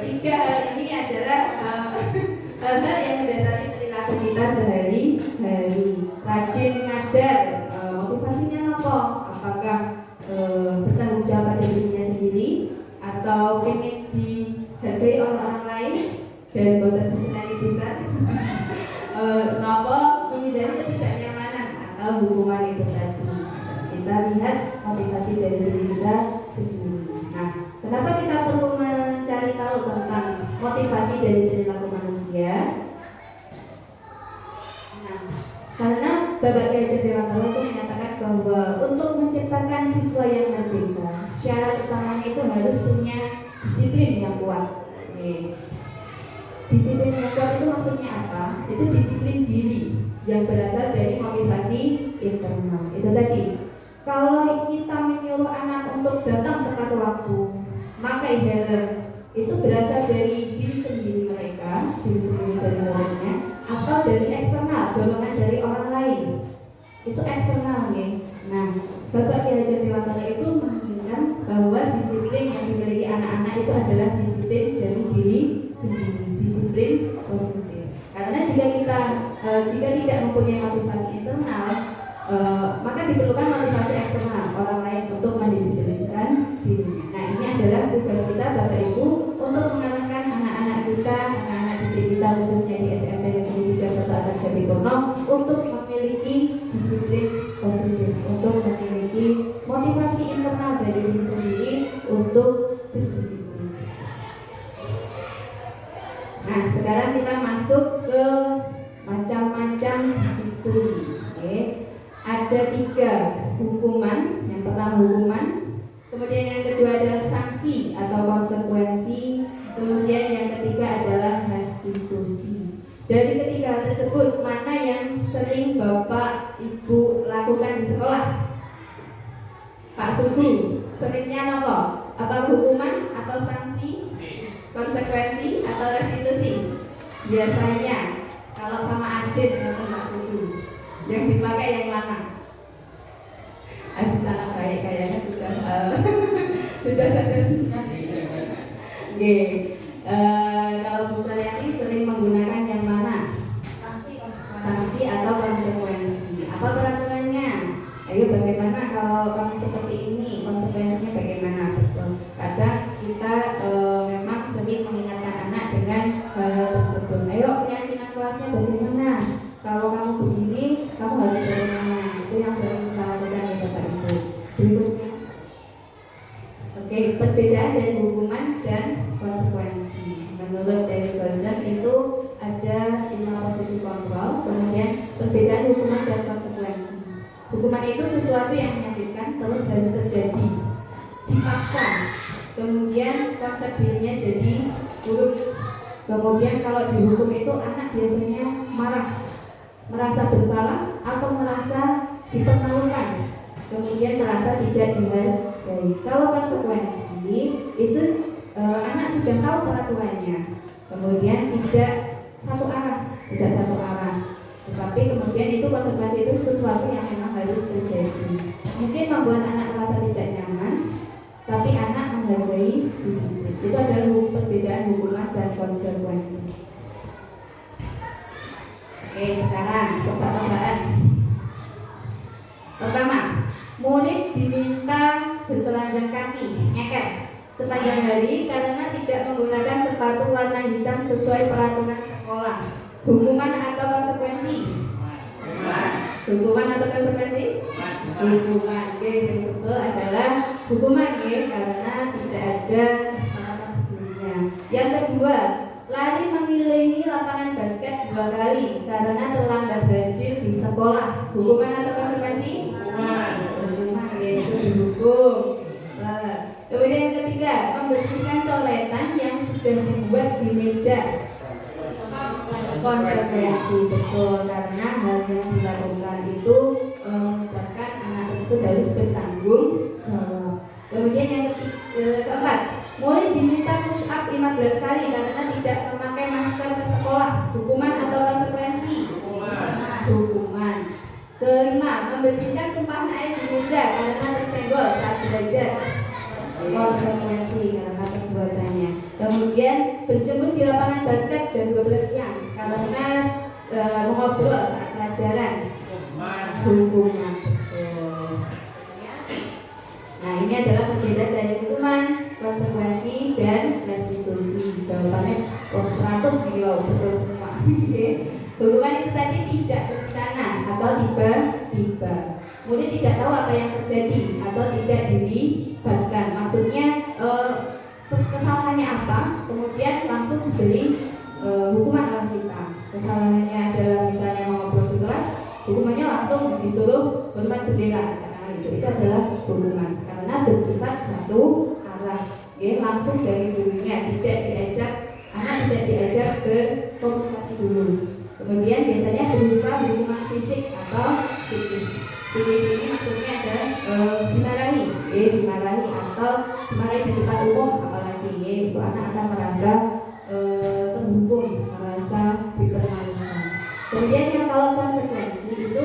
3 hal ini adalah hal yang mendasari perilaku kita sehari-hari. Rajin ngajar, motivasinya apa? Apakah bertanggung jawab pada dirinya sendiri atau ingin dihargai oleh orang lain dan boten disenangi pusat? Kenapa menghindari ketidaknyamanan atau hukuman itu tadi? Kita lihat motivasi dari diri kita sendiri. Nah, kenapa kita perlu mencari tahu tentang motivasi dari perilaku manusia? Nah, karena Bapak Kiai Haji Dewantara itu menyatakan bahwa untuk menciptakan siswa yang merdeka, syarat utamanya itu harus punya disiplin yang kuat. Disiplin yang kuat itu maksudnya apa? Itu disiplin diri yang berasal dari motivasi internal. Itu tadi. Kalau kita menyuruh anak untuk datang tepat waktu, maka itu berasal dari diri sendiri mereka, diri sendiri dari muridnya, atau dari eksternal, dorongan dari orang lain. Itu eksternal, ya. Nah, Bapak Kiai Haji Dewantara itu menginginkan bahwa disiplin yang dimiliki anak-anak itu adalah disiplin dari diri sendiri, disiplin positif. Karena jika tidak mempunyai motivasi internal, maka diperlukan motivasi eksternal orang lain untuk mendisiplinkan dirinya. Nah, ini adalah tugas kita Bapak Ibu untuk mengarahkan anak-anak kita, anak-anak didik kita khususnya di SMP Negeri 3 Selatan Jatipono untuk memiliki disiplin positif, untuk memiliki motivasi internal dari diri sendiri untuk berdisiplin. Nah, sekarang kita masuk ke macam-macam disiplin. Okay. Ada 3 hukuman. Yang pertama hukuman, kemudian yang kedua adalah sanksi atau konsekuensi, kemudian yang ketiga adalah restitusi. Dari ketiga hal tersebut, mana yang sering Bapak Ibu lakukan di sekolah? Pak Sugu, seringnya apa? Apa hukuman atau sanksi, konsekuensi atau restitusi? Biasanya kalau sama Ajis atau Pak Sugu, yang dipakai yang mana? Aziz anak baik kayaknya sudah sudah sadar semua. Oke. Kalau Bu Saryati sering menggunakan yang mana? Sanksi atau konsekuensi. Apa peraturannya? Ayo bagaimana kalau kamu seperti ini? Konsekuensinya bagaimana? Betul. Kadang kita memang sering mengingatkan anak dengan hal tersebut. Ayo keyakinan kelasnya bagaimana? Kalau kamu begini, kamu harus bagaimana? Itu yang sering kita lakukan ya Bapak Ibu. Berikutnya, oke, perbedaan dari hukuman dan konsekuensi. Menurut dari dosen itu ada 5 posisi kontrol, kemudian perbedaan hukuman dan konsekuensi. Hukuman itu sesuatu yang menyakitkan terus harus terjadi, dipaksa. Kemudian konsep dirinya jadi buruk. Kemudian kalau dihukum itu anak biasanya marah, merasa bersalah atau merasa dipermalukan, kemudian merasa tidak dihargai. Kalau konsekuensi itu anak sudah tahu peraturannya, kemudian tidak satu arah, tetapi kemudian itu konsekuensi itu sesuatu yang memang harus terjadi. Mungkin membuat anak merasa tidak nyaman, tapi anak menghargai disiplin. Itu adalah perbedaan hukuman dan konsekuensi. Oke, sekarang tebak-tebakan. Pertama, murid diminta bertelanjang kaki, nyeket sepanjang hari karena tidak menggunakan sepatu warna hitam sesuai peraturan sekolah. Hukuman atau konsekuensi? Hukuman atau konsekuensi? Hukuman. Oke, yang betul adalah hukuman ya, karena tidak ada kesepakatan sebelumnya. Yang kedua, lari mengelilingi lapangan basket 2 kali karena terlambat hadir di sekolah. Hukuman atau konsekuensi? Hukuman, yaitu dihukum. Kemudian yang ketiga, membersihkan coretan yang sudah dibuat di meja. Konsekuensi, betul, karena hal yang dilakukan itu menyebabkan anak tersebut harus bertanggung jawab. Kemudian yang keempat, murid diminta push up 15 kali karena tidak memakai masker ke sekolah. Hukuman atau konsekuensi? Hukuman. Kelima, membersihkan tumpahan air di meja karena tersenggol saat belajar. Konsekuensi karena perbuatannya. Kemudian berjemur di lapangan basket jam 12 siang karena mengobrol saat pelajaran. Hukuman. Nah, ini adalah perbedaan dari hukuman, konsekuensi, dan restitusi. Jawabannya 100 nih, wow, betul semua. Hukuman itu tadi tidak berencana atau tiba-tiba. Murid tidak tahu apa yang terjadi atau tidak dilibatkan. Maksudnya kesalahannya apa, kemudian langsung diberi hukuman oleh kita. Kesalahannya adalah misalnya mengobrol di kelas, hukumannya langsung disuruh hormat bendera. Itu adalah hukuman karena bersifat satu arah, ya, langsung dari gurunya, tidak diajak, anak tidak diajak berkomunikasi dulu. Kemudian biasanya berupa hukuman fisik atau psikis. Psikis ini maksudnya ada dimarahi, dimarahi atau dimarahi di depan umum, apalagi itu anak akan merasa terhukum, merasa dipermalukan. Kemudian yang kalau konsekuensi itu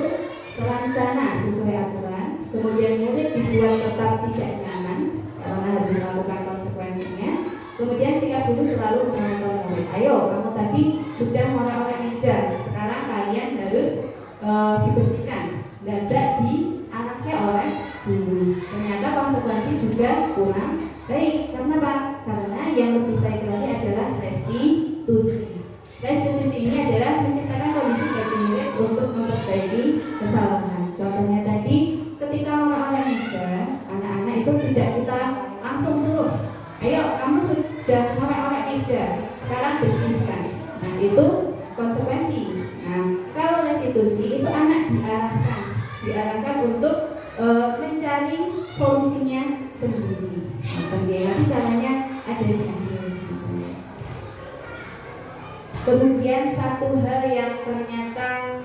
terancana sesuai aturan. Kemudian murid dibuat tetap tidak nyaman karena harus melakukan konsekuensinya. Kemudian sikap guru selalu menonton murid. Ayo, kamu tadi sudah ngorek-ngorek meja, sekarang kalian harus dibersihkan. Dan memperbaiki kesalahan. Contohnya tadi, ketika orang-orang meja, anak-anak itu tidak kita langsung suruh, ayo kamu sudah orang-orang meja, sekarang bersihkan. Nah itu konsekuensi. Nah kalau restitusi itu anak diarahkan untuk mencari solusinya sendiri. Nanti caranya ada di akhir. Kemudian satu hal yang ternyata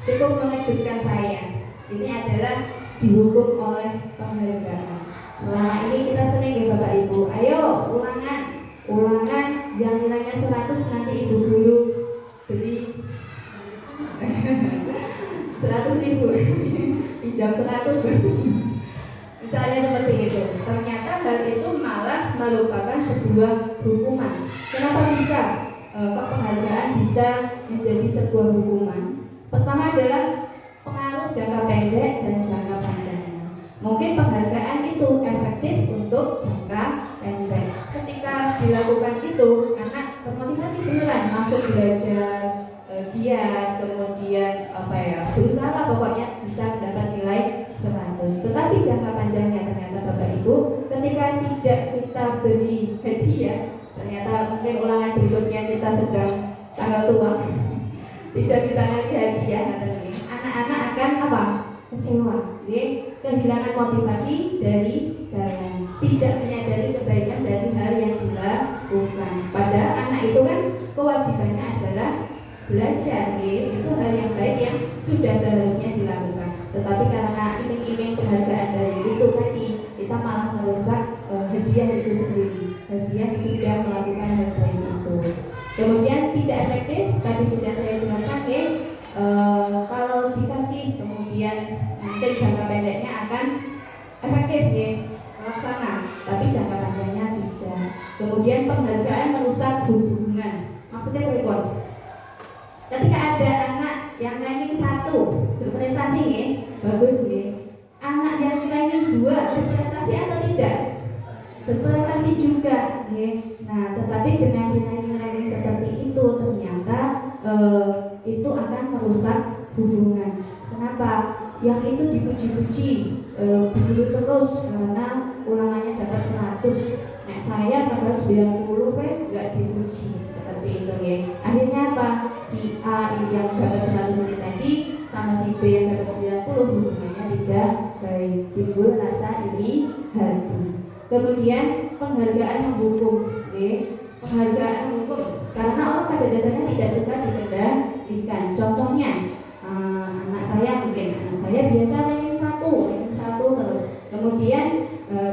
cukup mengejutkan saya, ini adalah dihukum oleh penghargaan. Selama ini kita sering ya Bapak Ibu, ayo ulangan yang nilainya 100 nanti Ibu guru beli 100.000 pinjam 100. Misalnya seperti itu. Ternyata hal itu malah merupakan sebuah hukuman. Kenapa bisa kok penghargaan bisa menjadi sebuah hukuman? Pertama adalah pengaruh jangka pendek dan jangka panjangnya. Mungkin penghargaan itu efektif untuk jangka pendek. Ketika dilakukan itu, anak termotivasi beneran masuk belajar, giat, kemudian berusaha pokoknya bisa mendapat nilai 100. Tetapi jangka panjangnya ternyata Bapak Ibu, ketika tidak kita beri hadiah, ternyata mungkin ulangan berikutnya kita sedang tanggal tua, tidak bisa ngasih hadiah, anak-anak akan kecewa, kehilangan motivasi dari dalam, tidak menyadari kebaikan dari hal yang dilakukan. Padahal anak itu kan kewajibannya adalah belajar, itu hal yang baik yang sudah seharusnya dilakukan. Tetapi karena iming-iming penghargaan dari itu tadi, kita malah merusak hadiah itu sendiri. Hadiah sudah melakukan hal baik itu. Kemudian tidak efektif, tadi sudah saya jelaskan kalau dikasih kemudian mungkin jangka pendeknya akan efektif melaksana, tapi jangka panjangnya tidak. Kemudian penghargaan merusak hubungan. Maksudnya berikut. Ketika ada anak yang ranking 1 berprestasi bagus anak yang ranking 2 berprestasi atau tidak? Berprestasi juga Nah tetapi dengan ranking seperti itu ternyata itu akan merusak hubungan. Kenapa? Yang itu dipuji-puji dulu terus karena ulangannya dapat 100. Nah saya pada 90 nggak dipuji seperti itu Akhirnya apa? Si A yang dapat 100 ini tadi sama si B yang dapat 90 hubungannya tidak baik, timbul rasa iri hati. Kemudian penghargaan menghukum penghargaan menghukum karena orang pada dasarnya tidak suka dikendalikan. Contohnya anak saya biasa ranking 1 terus, kemudian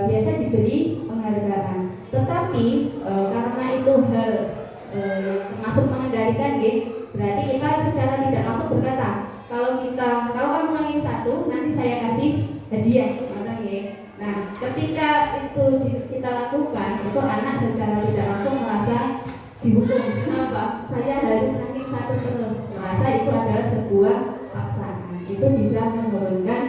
biasa diberi penghargaan. Tetapi karena itu hal masuk mengendalikan berarti kita secara tidak langsung berkata kalau kamu ranking 1 nanti saya kasih hadiah. Nah ketika itu kita lakukan, itu anak secara tidak langsung merasa dihukum. Kenapa? Saya harus ranking 1 terus, merasa itu adalah sebuah paksaan. Itu bisa menurunkan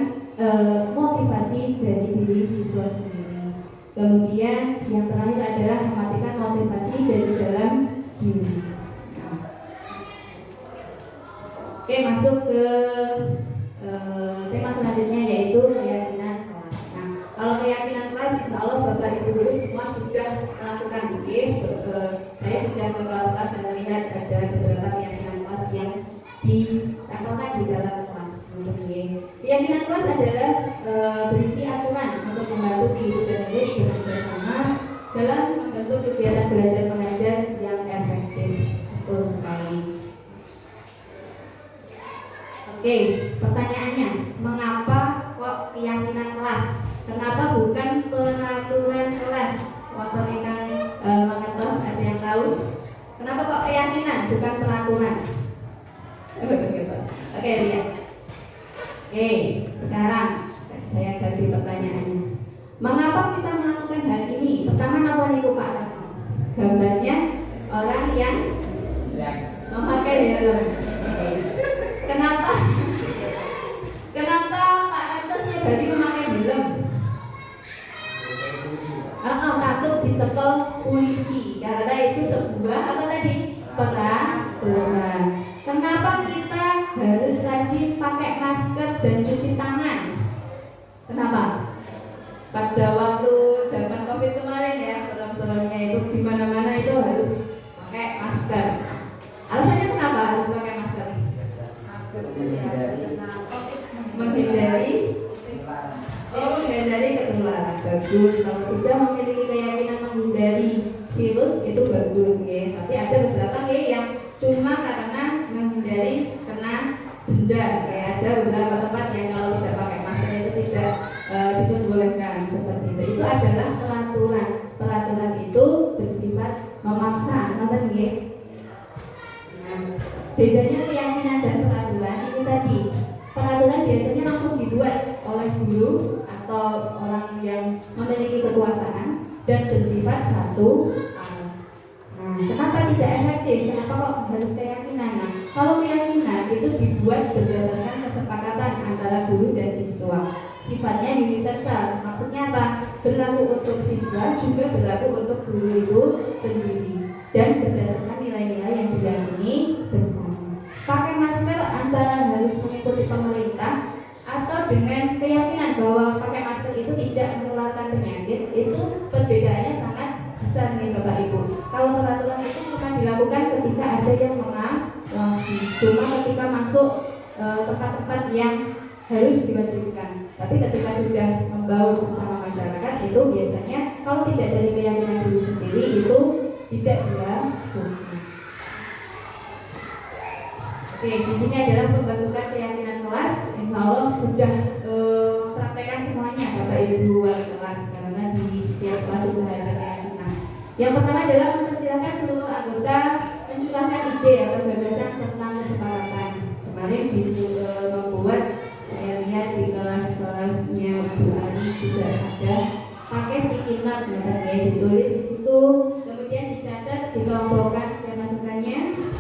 motivasi dari diri siswa sendiri. Kemudian yang terakhir adalah mematikan motivasi dari dalam diri. Oke, masuk ke tema selanjutnya yaitu keyakinan kelas. Nah, kalau keyakinan kelas, insya Allah Bapak Ibu guru semua sudah melakukan saya sudah ke kelas-kelas dan melihat ada beberapa keyakinan kelas yang ditempelkan di dalam kelas. Keyakinan kelas adalah berisi aturan untuk membantu guru dan murid bekerjasama dalam membentuk kegiatan belajar mengajar yang efektif. Betul sekali. Oke, pertanyaannya, mengapa kok keyakinan kelas? Kenapa bukan peraturan kelas? Waktu ingkang mengertos, ada yang tahu? Kenapa kok keyakinan bukan peraturan? Oke, lihat. Oke, sekarang saya ganti pertanyaannya. Mengapa kita melakukan hal ini? Pertama, apa nih Pak? Gambarnya orang yang memakai helm. Kenapa Pak Rentesnya Bali memakai helm? Takut dicekel polisi karena itu sebuah apa tadi? Peraturan. Kenapa kita dan cuci tangan. Kenapa? Pada waktu zaman COVID kemarin ya, serem-seremnya itu di mana-mana itu harus pakai masker. Alasannya kenapa harus pakai masker? Menghindari ketularan. Bagus. Kalau sudah memiliki keyakinan menghindari virus itu bagus ya. Tapi ada beberapa yang cuma karena menghindari kena denda. Kayak ada beberapa tempat yang kalau tidak pakai masker itu tidak diperbolehkan seperti itu. Itu adalah peraturan. Peraturan itu bersifat memaksa. Nonton ya. Nah, bedanya keyakinan dan peraturan itu tadi. Peraturan biasanya langsung dibuat oleh guru atau orang yang memiliki kekuasaan dan bersifat satu arah. Nah, kenapa tidak efektif? Kenapa kok harus keyakinan? Nah, kalau keyakinan itu dibuat berdasarkan kesepakatan antara guru dan siswa. Sifatnya universal. Maksudnya apa? Berlaku untuk siswa juga berlaku untuk guru itu sendiri dan berdasarkan nilai-nilai yang diyakini bersama. Pakai masker antara harus mengikuti pemerintah atau dengan keyakinan bahwa pakai masker itu tidak menularkan penyakit, itu perbedaannya sangat besar nih Bapak Ibu. Kalau peraturan itu cuma dilakukan ketika ada yang mengawasi, cuma ketika masuk tempat-tempat yang harus diwajibkan. Tapi ketika sudah membaur bersama masyarakat itu biasanya kalau tidak dari keyakinan diri sendiri itu tidak dilakukan. Oke, di sini adalah pembentukan keyakinan kelas. Insya Allah sudah praktekkan semuanya Bapak Ibu wali kelas karena di setiap kelas sudah ada keyakinan. Yang pertama adalah mempersilakan seluruh anggota mencurahkan ide atau gagasan tentang kesepakatan. Kemarin membuat saya lihat di kelas-kelasnya Bu Ari juga ada pakai sticky note ya, ditulis di situ, kemudian dicatat, dikelompokkan setiap masukannya.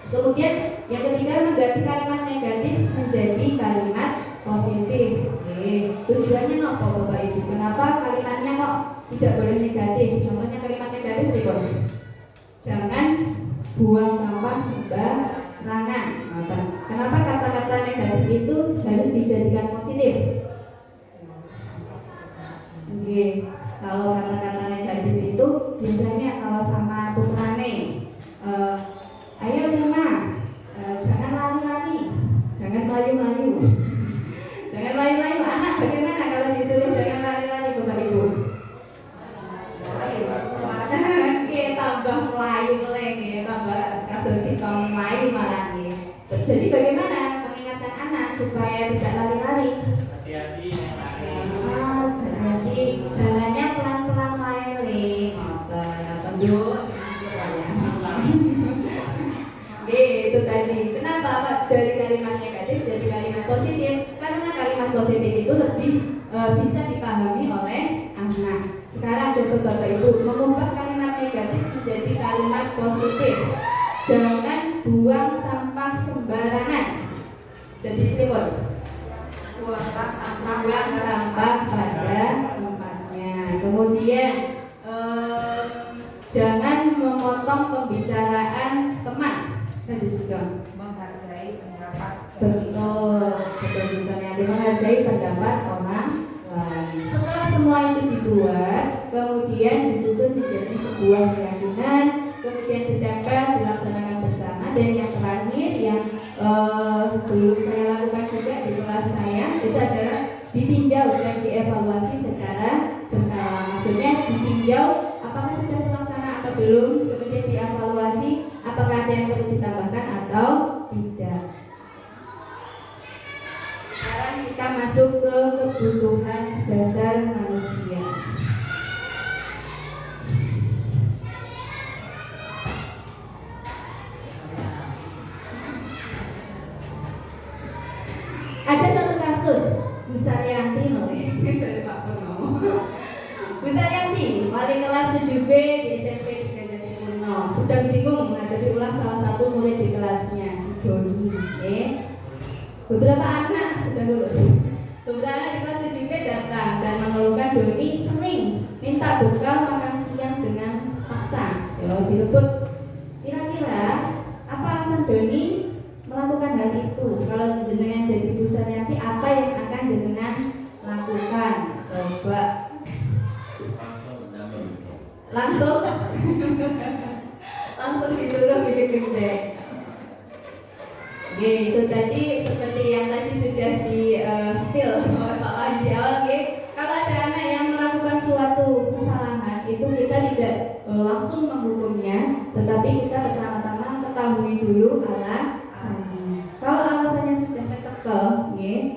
Kemudian yang ketiga mengganti kalimat negatif menjadi kalimat positif. Oke, tujuannya apa Bapak Ibu? Kenapa kalimatnya kok tidak boleh negatif? Contohnya kalimat negatif berikut. Jangan buang sampah sembarangan. Kenapa kata-kata negatif itu harus dijadikan positif? Oke, kalau kata-kata negatif itu biasanya kalau sama putrane, ayo sama, jangan lari-lari, jangan melayu-melayu, jangan melayu-melayu. Anak bagaimana kalau disuruh jangan lari-lari Bapak Ibu? Oke, tambah melayu lagi, tambah kados kita melayu malah nih. Jadi bagaimana mengingatkan anak supaya tidak lari-lari? Hati-hati. Hati-hati, jalannya pelan-pelan lele. Itu tadi. Kenapa Pak dari kalimat negatif jadi kalimat positif? Karena kalimat positif itu lebih bisa dipahami oleh anak. Sekarang coba Bapak Ibu mengubah kalimat negatif menjadi kalimat positif. Jangan buang sampah sembarangan. Jadi pripun? Buang sampah pada tempatnya. Kemudian jangan memotong pembicaraan teman. Kan disebutkan menghargai pendapat betul misalnya menghargai pendapat orang lain. Setelah semua itu dibuat, kemudian disusun menjadi sebuah keyakinan, kemudian ditempel, dilaksanakan bersama. Dan yang terakhir yang belum saya lakukan juga di kelas saya itu adalah ditinjau dan dievaluasi secara berkala. Maksudnya ditinjau apakah sudah terlaksana atau belum, kemudian dievaluasi apakah ada yang perlu ditambahkan atau tidak. Sekarang kita masuk ke kebutuhan dasar manusia. Ada satu kasus Bu Saryanti, Bu Saryanti, wali kelas 7B di SMP 3 Jatimurno, sedang bingung menghadapi ulah salah satu murid di kelasnya, si Doni. Beberapa anak sudah lulus. Beberapa anak di kelas 7B datang dan mengeluhkan Doni sering minta bekal makan siang dengan paksa, direbut. Kira-kira apa alasan Doni melakukan hal itu? Kalau jenengan jadi Bu Saryanti Suryati, apa yang akan jenengan lakukan? Coba langsung langsung disuruh bikin gede. Oke, itu tadi seperti yang tadi sudah di spill oleh Pak Wahyu di awal. Oke, kalau ada anak yang melakukan suatu kesalahan, itu kita tidak langsung menghukumnya, tetapi kita pertama-tama ketahui dulu alasannya. Kalau alasannya sudah kecekel,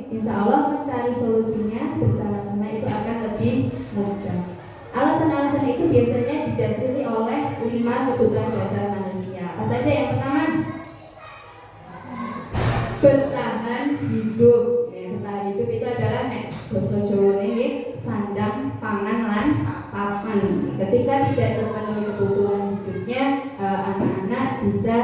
insya Allah mencari solusinya bersama-sama itu akan lebih mudah. Alasan-alasan itu biasanya didasari oleh 5 kebutuhan dasar manusia. Apa saja? Yang pertama, bertahan hidup. Bertahan hidup itu adalah basa Jawa ini sandang, pangan, lan papan. Ketika tidak terpenuhi kebutuhan hidupnya, anak-anak bisa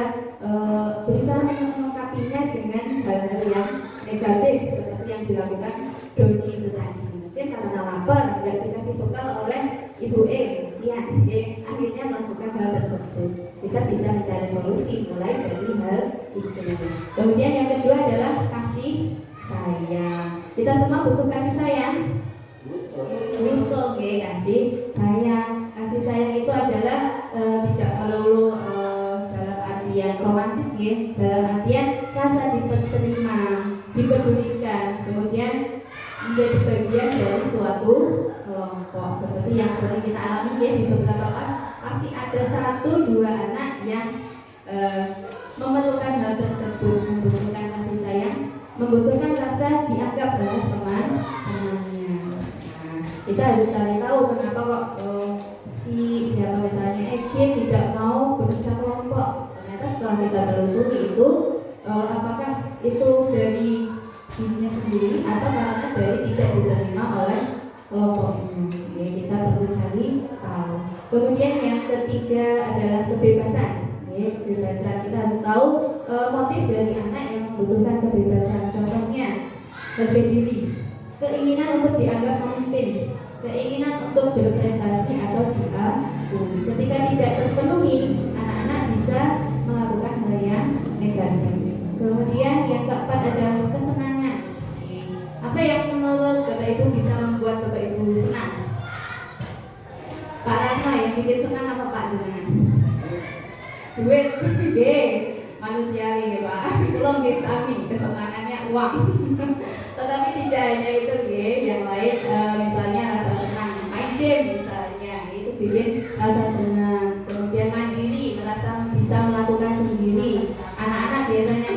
berusaha melengkapinya dengan hal-hal yang negatif seperti yang dilakukan Doni itu tadi. Mungkin karena lapar, nggak dikasih bekal oleh ibu kasihan, akhirnya melakukan hal tersebut. Kita bisa mencari solusi mulai dari hal itu. Kemudian yang kedua adalah kasih sayang. Kita semua butuh kasih sayang. Butuh kasih sayang. Kasih sayang itu adalah tidak melulu dalam artian romantis, dalam artian rasa diterima, dipedulikan, kemudian menjadi bagian dari suatu kelompok. Seperti yang sering kita alami di beberapa kelas, pasti ada 1-2 anak yang memerlukan hal tersebut, membutuhkan kasih sayang, membutuhkan rasa dianggap oleh teman-temannya. Nah, kita harus cari tahu kenapa kok siapa misalnya tidak mau bekerja kelompok. Ternyata setelah kita telusuri itu apakah itu dari dirinya sendiri atau karena dari tidak diterima oleh kelompok ini. Kita perlu cari tahu. Kemudian yang ketiga adalah kebebasan. Kebebasan, kita harus tahu motif dari anak yang membutuhkan kebebasan. Contohnya harga diri, keinginan untuk dianggap pemimpin, keinginan untuk berprestasi atau diakui. Ketika tidak terpenuhi, anak-anak bisa melakukan hal yang negatif. Kemudian yang keempat adalah kesenangan. Apa yang menurut Bapak Ibu bisa membuat Bapak Ibu senang? Pak Rama, yang bikin senang apa Pak jenengan? Duit, manusiawi Pak. Belum sami, kesenangannya uang. Tetapi tidak hanya itu, yang lain misalnya rasa senang main game misalnya, itu bikin rasa senang. Kemudian mandiri, merasa bisa melakukan sendiri. Anak-anak biasanya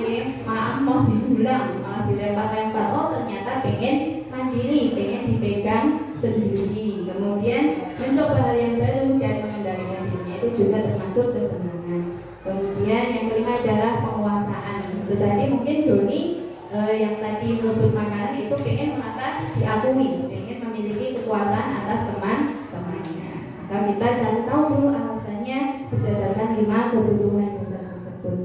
maaf mau diulang, malah dilempar-lempar. Oh ternyata pengen mandiri, pengen dipegang sendiri. Kemudian mencoba hal yang baru dan mengendalikan dirinya, itu juga termasuk kesenangan. Kemudian yang kelima adalah penguasaan. Itu tadi mungkin Doni yang tadi merebut makanan itu pengen merasa diakui, pengen memiliki kekuasaan atas teman-temannya. Maka kita cari tahu dulu alasannya berdasarkan 5 kebutuhan dasar tersebut.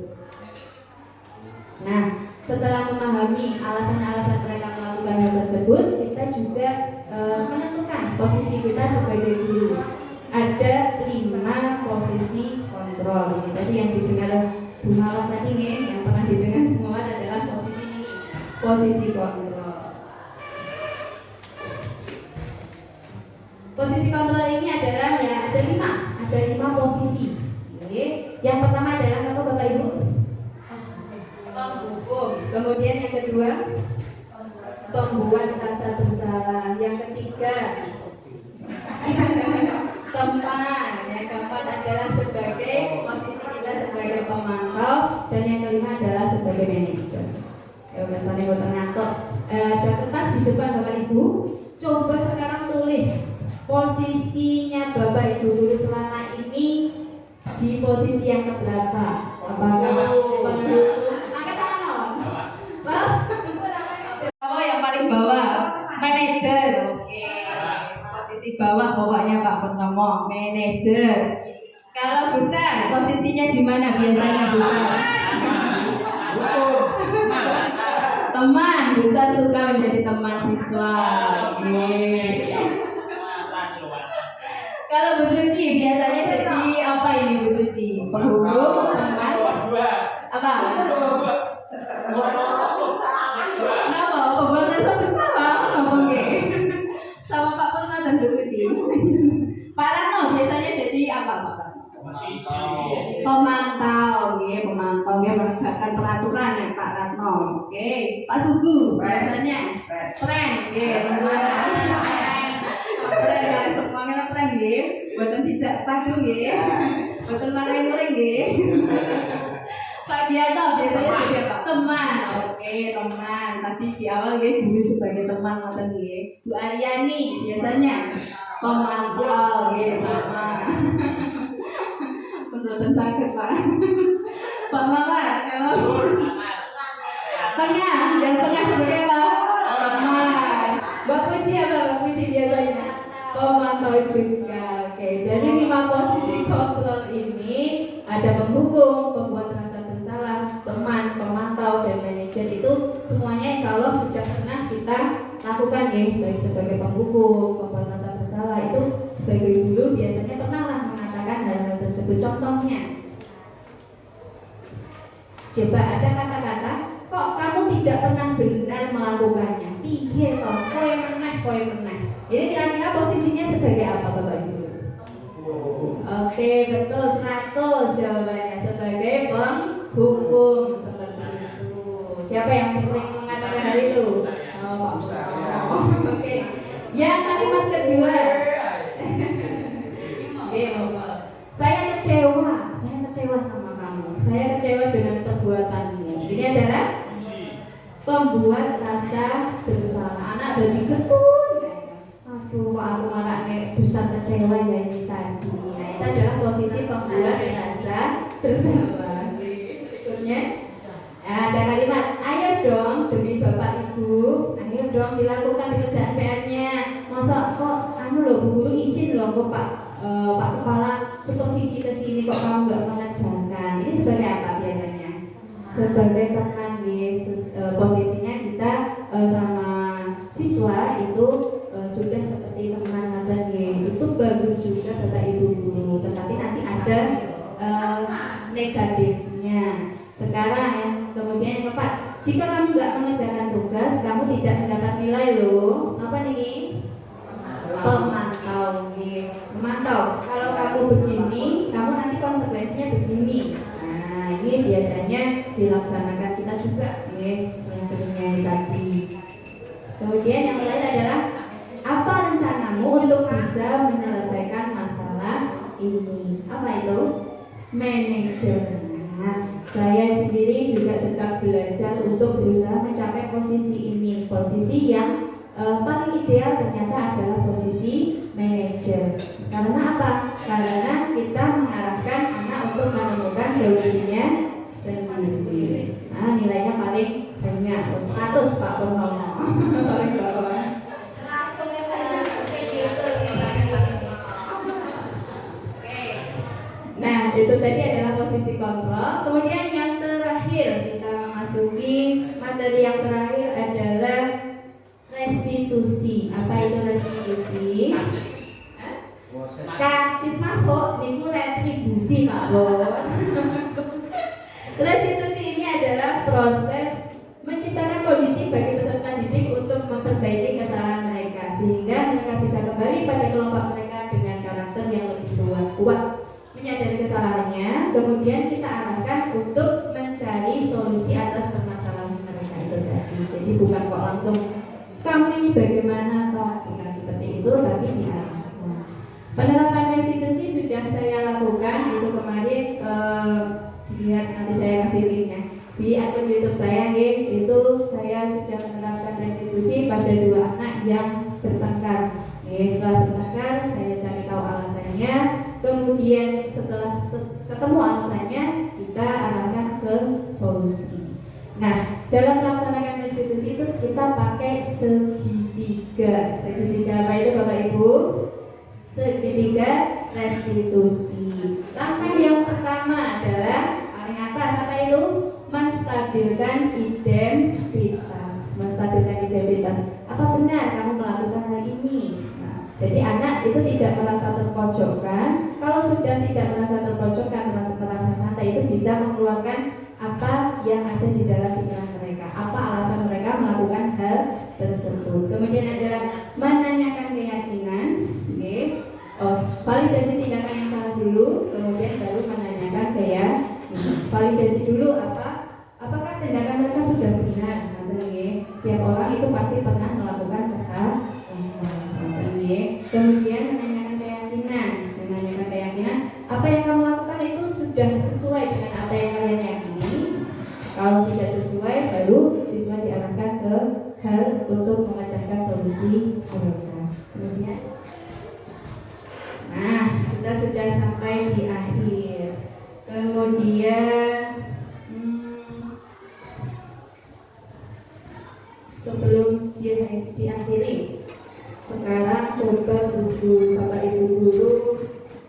Nah, setelah memahami alasan-alasan mereka melakukan hal tersebut, kita juga menentukan posisi kita sebagai guru. Ada 5 posisi kontrol. Ini tadi yang didengar Bu Mawar tadi yang pernah didengar Bu Mawar adalah posisi ini, posisi kontrol. Posisi kontrol ini adalah ada 5 posisi. Yang pertama adalah apa Bapak Ibu? Penghukum. Kemudian yang kedua, pembuat rasa bersalah. Yang ketiga, teman. Yang keempat adalah sebagai posisi kita sebagai pemantau, dan yang kelima adalah sebagai manajer. Ya misalnya buat ngantuk, ada kertas di depan Bapak Ibu. Coba sekarang tulis posisinya Bapak Ibu dulu selama ini di posisi yang keberapa? Apakah penghukum? Angkat tangan. Siapa yang paling bawah? Manajer. Oke. Posisi bawah pokoknya Pak Purnomo, manajer. Kalau besar posisinya di mana biasanya besar? Teman, besar suka menjadi teman siswa. Kalau Bu Suci biasanya jadi apa ini Bu Suci? Penghukum, teman, apa? Kenapa? Pak Sugu biasanya prank nggih, prank ya semuanya prank nggih. Boten dijak padu nggih. Boten maling-maling nggih. Pak Dianto biasanya jadi apa? Teman. Oke, teman. Tadi di awal nggih Bu sebagai teman ngoten nggih. Bu Aryani biasanya pemantau nggih sama. Menurut sakit Pak. Pak Mama kalau tengah, yang tengah sebagai apa? Teman. Mbak Puji apa? Mbak Puji biasanya pemantau juga. Oke, dari 5 posisi kontrol ini ada penghukum, pembuat rasa bersalah, teman, pemantau, dan manajer itu semuanya insya Allah sudah pernah kita lakukan ya, baik sebagai penghukum, pembuat rasa bersalah itu sebagai guru biasanya pernah lah mengatakan hal-hal tersebut. Contohnya, coba ada kata-kata, kok kamu tidak pernah benar melakukannya? Piye toh, kowe meneh. Jadi kira-kira posisinya sebagai apa Bapak Ibu? Oke, betul 100 jawabannya sebagai penghukum seperti itu. Siapa yang sering mengatakan hal itu? Oh, oke. Yang kalimat kedua. Oke, saya kecewa sama kamu. Saya kecewa dengan perbuatanmu. Ini adalah pembuat rasa bersalah. Anak dari getun. Aduh, aku malah besar kecewa ya ini tadi. Nah, itu adalah posisi pembuat rasa bersalah. Berikutnya, ada kalimat, ayo dong demi Bapak Ibu, ayo dong dilakukan pekerjaan PR-nya. Masa kok loh Bu Guru izin loh kok Pak Kepala supervisi ke sini kok kamu nggak mengerjakan. Ini sebagai apa biasanya? Sebagai teman Yesus. Posisinya kita sama siswa itu sudah seperti teman itu bagus juga Bapak Ibu guru, tetapi nanti ada negatifnya. Sekarang yang kemudian yang keempat, jika kamu nggak mengerjakan tugas, kamu tidak mendapat nilai loh. Apa nih? Pemantau. Memantau. Kalau kamu begini, kamu nanti konsekuensinya begini. Nah, ini biasanya dilaksanakan kita juga, sering-seringnya tadi. Kemudian yang terakhir adalah apa rencanamu untuk bisa menyelesaikan masalah ini? Apa itu? Manajer. Nah, saya sendiri juga sedang belajar untuk berusaha mencapai posisi ini. Posisi yang paling ideal ternyata adalah posisi manajer. Karena apa? Karena kita mengarahkan anak untuk menemukan solusinya sendiri. Nah, nilainya paling banyak, 100 Pak Purnomo. Paling bawah. Nah, itu tadi adalah posisi kontrol. Kemudian yang terakhir kita memasuki materi yang terakhir adalah restitusi. Apa itu restitusi? Kacis masuk, niku retribusi Pak Bos. Restitusi ini adalah proses menciptakan kondisi bagi peserta didik untuk memperbaiki kesalahan mereka sehingga mereka bisa kembali pada kelompok mereka dengan karakter yang lebih kuat. Menyadari kesalahannya, kemudian kita arahkan untuk mencari solusi atas permasalahan mereka itu tadi. Jadi bukan kok langsung kamu ini bagaimana Pak, bukan seperti itu, tapi diarahkan. Penerapan restitusi sudah saya lakukan itu kemarin. Lihat nanti saya kasih linknya di akun YouTube saya, itu saya sudah menerapkan restitusi pada 2 anak yang bertengkar. Setelah bertengkar, saya cari tahu alasannya. Kemudian setelah ketemu alasannya, kita arahkan ke solusi. Nah, dalam melaksanakan restitusi itu kita pakai segitiga. Segitiga apa itu Bapak Ibu? Segitiga restitusi. Langkah yang pertama adalah paling atas, apa itu? Menstabilkan identitas. Menstabilkan identitas. Apa benar kamu melakukan hal ini? Jadi anak itu tidak merasa terpojokkan. Kalau sudah tidak merasa terpojokkan, merasa santai, itu bisa mengeluarkan apa yang ada di dalam pikiran mereka, apa alasan mereka melakukan hal tersebut. Kemudian adalah menanyakan keyakinan, validasi tindakan yang salah dulu, kemudian baru menanyakan keyakinan. Validasi dulu apakah tindakan mereka sudah benar. Nah, itu pasti pernah melakukan kesalahan. Kemudian menanyakan keyakinan, apa yang kamu lakukan itu sudah sesuai dengan apa yang kalian yakini. Kalau tidak sesuai, baru siswa diarahkan ke hal untuk memecahkan solusi mereka. Kemudian, nah kita sudah sampai di akhir. Kemudian sebelum diakhiri, sekarang coba guru, Bapak Ibu guru,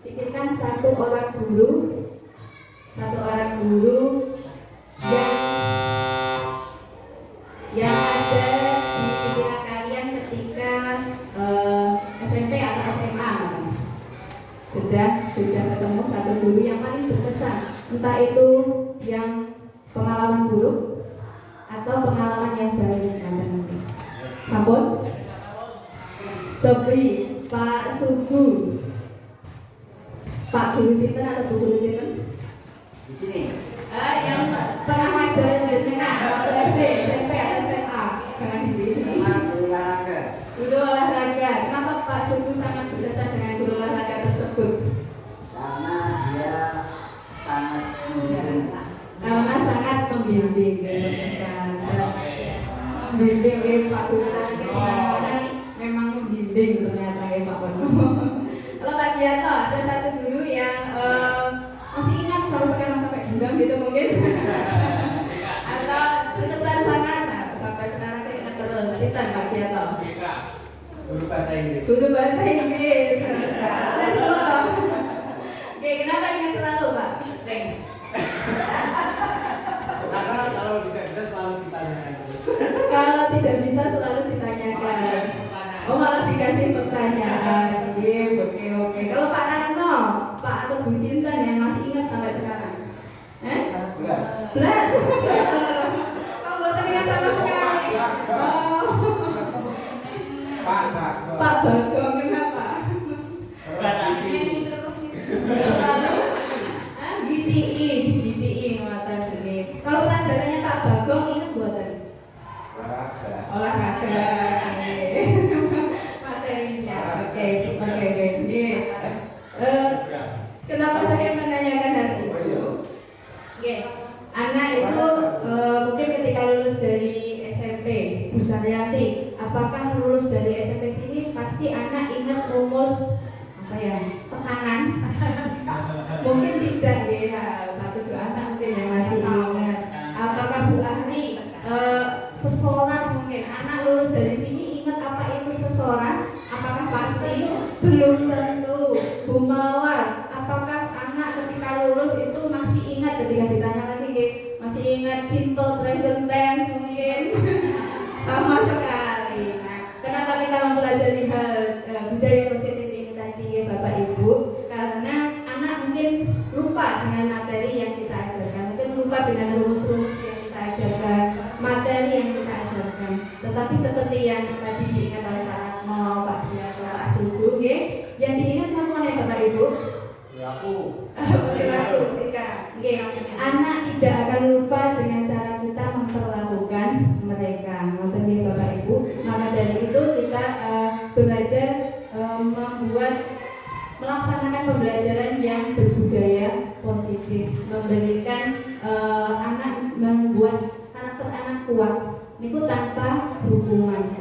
pikirkan satu orang guru yang ada di pikiran kalian ketika SMP atau SMA. Sudah ketemu satu guru yang paling berkesan, entah itu yang pengalaman buruk atau pengalaman yang baik. Sampun? Copli, Pak Sugu, Pak Guru Sinten atau Bu Guru Sinten? Di sini. Yang pernah ngajar jenengan waktu SD, SMP atau SMA? Jangan di sini. Sama guru olahraga. Guru olahraga. Kenapa Pak Sugu sangat berkesan dengan guru olahraga tersebut? Karena dia sangat membimbing. Karena sangat membimbing, berkesan. Membimbing Pak Guru olahraga mana-mana memang membimbing ternyata ya Pak Bono. Kalau Pak Gianto ada satu guru yang masih ingat sampai sekarang sampai dendam gitu mungkin, atau berkesan sangat sampai sekarang keinget terus. Cerita Pak Gianto. Guru bahasa Inggris. Guru bahasa Inggris. Oke, kenapa ingat selalu Pak? Karena kalau tidak bisa selalu ditanyakan terus. Kalau tidak bisa selalu ditanyakan. Oh malah dikasih pertanyaan. Oke. Kalau Pak Ratno, Pak atau Bu Sinten yang masih ingat sampai sekarang? Belas. Kamu buat ingat sama sekali. Oh. Pak Bagong kenapa? Selalu GTI muatan ini. Kalau pelajarannya Pak Bagong ingat buatan? Olahraga. Materinya. Oke. Kenapa saya menanyakan hal itu? Oke. Anak itu mungkin ketika lulus dari SMP, Bu Saryati, apakah lulus dari SMP sini pasti anak ingat rumus tekanan? Mungkin tidak ya, satu dua anak mungkin yang masih ingat. Apakah Bu Ahli seseorang mungkin anak lulus dari sini ingat apa itu seseorang? Apakah pasti? Belum tentu. Bu Mawar, apakah anak ketika lulus itu masih ingat ketika ditanya lagi masih ingat simple present tense mungkin? Sama sekali. Nah, kenapa kita mempelajari budaya positif ini tadi ya Bapak Ibu? Karena anak mungkin lupa dengan materi yang kita ajarkan, mungkin lupa dengan rumus-rumus yang kita ajarkan, materi yang kita ajarkan. Tetapi seperti yang tadi diingat oleh Pak Ratno, Pak Gianto, Pak Sugu, yang diingat apa nih Bapak Ibu? Perilaku, sikap. Anak tidak akan lupa dengan cara kita memperlakukan mereka. Ngerti Bapak Ibu? Maka dari itu kita belajar melaksanakan pembelajaran yang berbudaya positif, memberikan anak, membuat karakter anak kuat. Itu tanpa hukuman,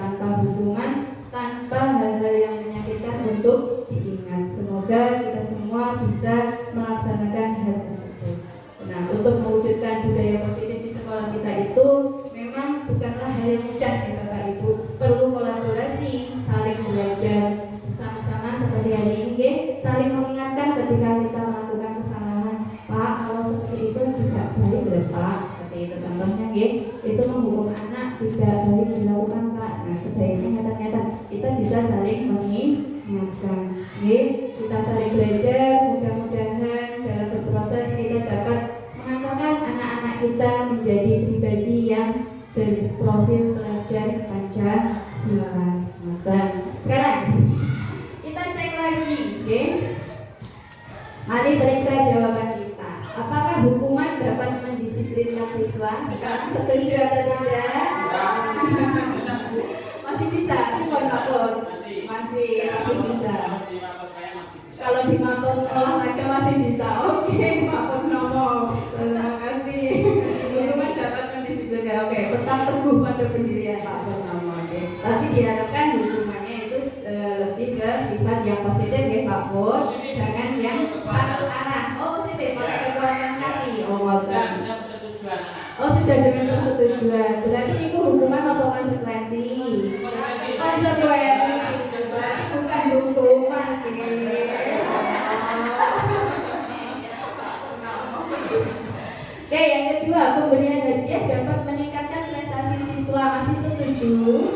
tanpa hal-hal yang menyakitkan untuk diingat. Semoga kita semua bisa melaksanakan hal tersebut. Nah, untuk mewujudkan budaya positif di sekolah kita itu memang bukanlah hal yang mudah ya Bapak Ibu. Perlu kolaborasi, saling belajar bersama-sama seperti hari ini, saling mengingatkan ketika kita melakukan kesalahan. Pak, kalau seperti itu tidak baik loh Pak. Seperti itu contohnya, itu menghukum anak tidak baik dilakukan Pak. Nah, sebaiknya nyata-nyata kita bisa saling mengingatkan. Kita saling belajar, mudah-mudahan dalam berproses kita dapat mengatakan anak-anak kita menjadi pribadi yang berprofil pelajar Pancasila. Sekarang kita cek lagi, mari periksa jawaban kita. Apakah hukuman dapat mendisiplinkan siswa? Sekarang setuju atau tidak? kayak Pak Purnomo ya. Tapi diharapkan hukumannya itu lebih ke sifat yang positif ya Pak Pur, jangan yang satu arah. Oh positif, pakai kekuatan kaki. Oh ngoten. Oh sudah dengan persetujuan. Berarti itu hukuman atau konsekuensi? Konsekuensi. Berarti bukan hukuman. Oke, yang kedua, pemberian hadiah dapat meningkatkan prestasi siswa. Masih setuju?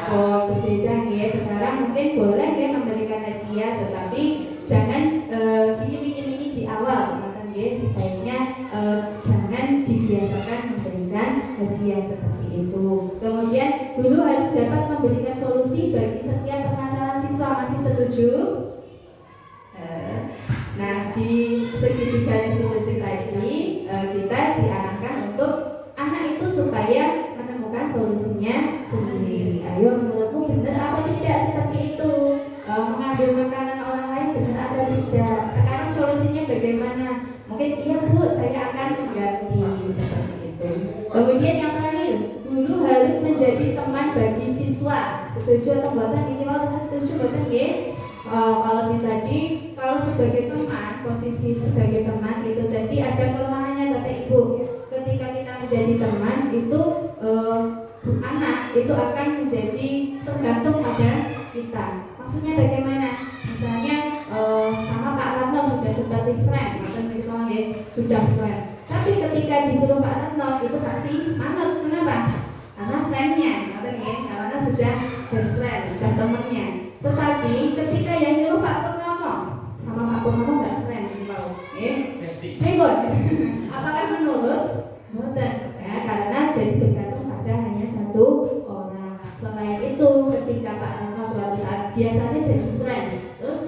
Oh, berbeda ya. Sekarang mungkin boleh ya memberikan hadiah, tetapi jangan diiming-imingi di awal. Maka ya sebaiknya jangan dibiasakan memberikan hadiah seperti itu. Kemudian guru harus dapat memberikan solusi bagi setiap permasalahan siswa. Masih setuju? Nah, di segitiga restitusi tadi kita diarahkan untuk anak itu supaya menemukan solusinya sendiri. Ayo, menurutmu benar apa tidak seperti itu? Mengambil makanan orang lain benar atau tidak? Sekarang solusinya bagaimana? Mungkin iya Bu, saya akan ganti seperti itu. Kemudian yang terakhir, guru harus menjadi teman bagi siswa. Setuju atau buatan? Ini kalau saya setuju buatan ya. Kalau tadi kalau sebagai teman, posisi sebagai teman itu tadi ada kelemahannya Bapak Ibu. Ketika kita menjadi teman itu anak itu akan menjadi tergantung pada kita. Maksudnya bagaimana? Misalnya sama Pak Ratno sudah seperti friend atau gitu ya, sudah friend. Tapi ketika disuruh Pak Ratno itu pasti manut. Kenapa? Karena friendnya, atau ya, karena sudah best friend, sudah temannya. Tetapi ketika yang nyuruh Pak Purnomo sama Pak Purnomo nggak keren tahu, ya? Ribut. Apakah menurut? Bukan, ya, karena jadi bergantung pada hanya satu orang. Selain itu, ketika Pak Purnomo suatu saat biasanya jadi friend, terus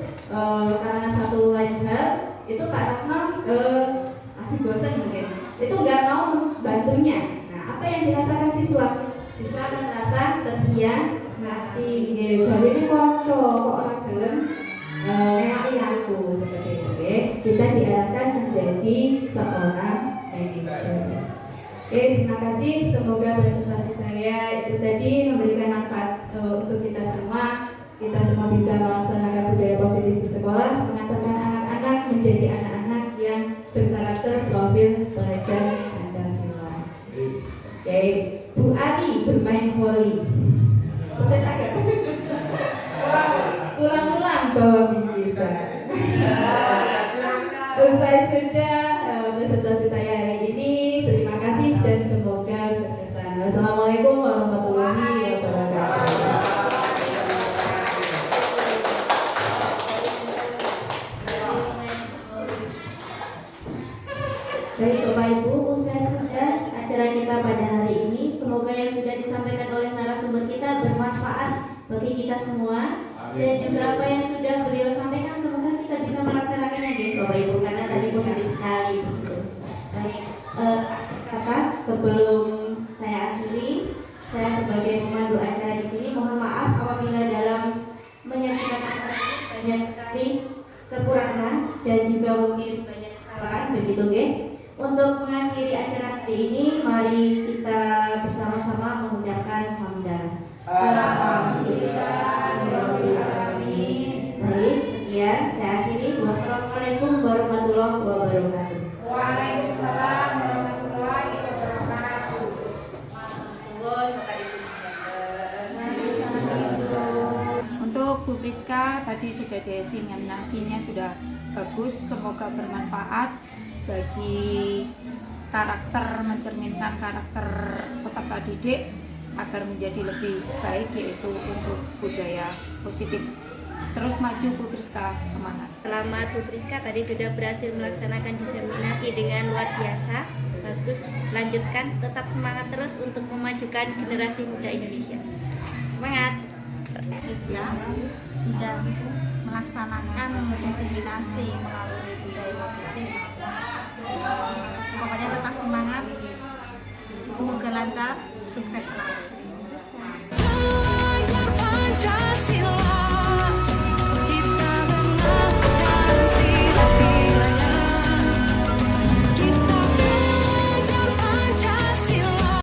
karena satu lain hal itu Pak Ratno lagi bosan mungkin, itu nggak mau membantunya. Nah, apa yang dirasakan siswa? Siswa akan merasa terhianati. Jadi ini kocok kok orang gelem ngelaki aku seperti itu ya. Kita diarahkan menjadi seorang manajer. Oke, terima kasih. Semoga presentasi saya itu tadi memberikan manfaat untuk kita semua. Kita semua bisa melaksanakan budaya positif di sekolah, mengantarkan anak-anak menjadi anak-anak yang berkarakter profil pelajar Pancasila. Oke, Bu Ari bermain voli. Saya agak pulang-pulang bawa bingkisan. Usai sudah presentasi saya hari ini. Terima kasih dan semoga berkesan. Wassalamualaikum warahmatullahi wabarakatuh. Baik Bapak Ibu, usai sudah acara kita pada hari ini. Semoga yang sudah disampaikan oleh narasumber kita bermanfaat bagi kita semua. Dan juga apa yang sudah beliau sampaikan semoga kita bisa melaksanakannya gitu Bapak Ibu, karena tadi positif sekali begitu. Baik, kata sebelum saya akhiri, saya sebagai pemandu acara di sini mohon maaf apabila dalam menyajikan acara ini banyak sekali kekurangan dan juga mungkin banyak kesalahan begitu ya. Untuk mengakhiri acara hari ini, mari kita bersama-sama mengucapkan hamdalah. Alhamdulillahirobbilalamin. Baik, sekian saya akhiri. Wassalamualaikum warahmatullahi wabarakatuh. Waalaikumsalam warahmatullahi wabarakatuh. Untuk Bu Priska tadi sudah diseminasinya sudah bagus, semoga bermanfaat bagi karakter, mencerminkan karakter peserta didik agar menjadi lebih baik, yaitu untuk budaya positif. Terus maju Bu Priska, semangat. Selamat Bu Priska, tadi sudah berhasil melaksanakan diseminasi dengan luar biasa. Bagus, lanjutkan, tetap semangat terus untuk memajukan generasi muda Indonesia. Semangat. Priska sudah melaksanakan diseminasi melalui budaya positif. Pokoknya tetap semangat, semoga lancar, sukses selalu.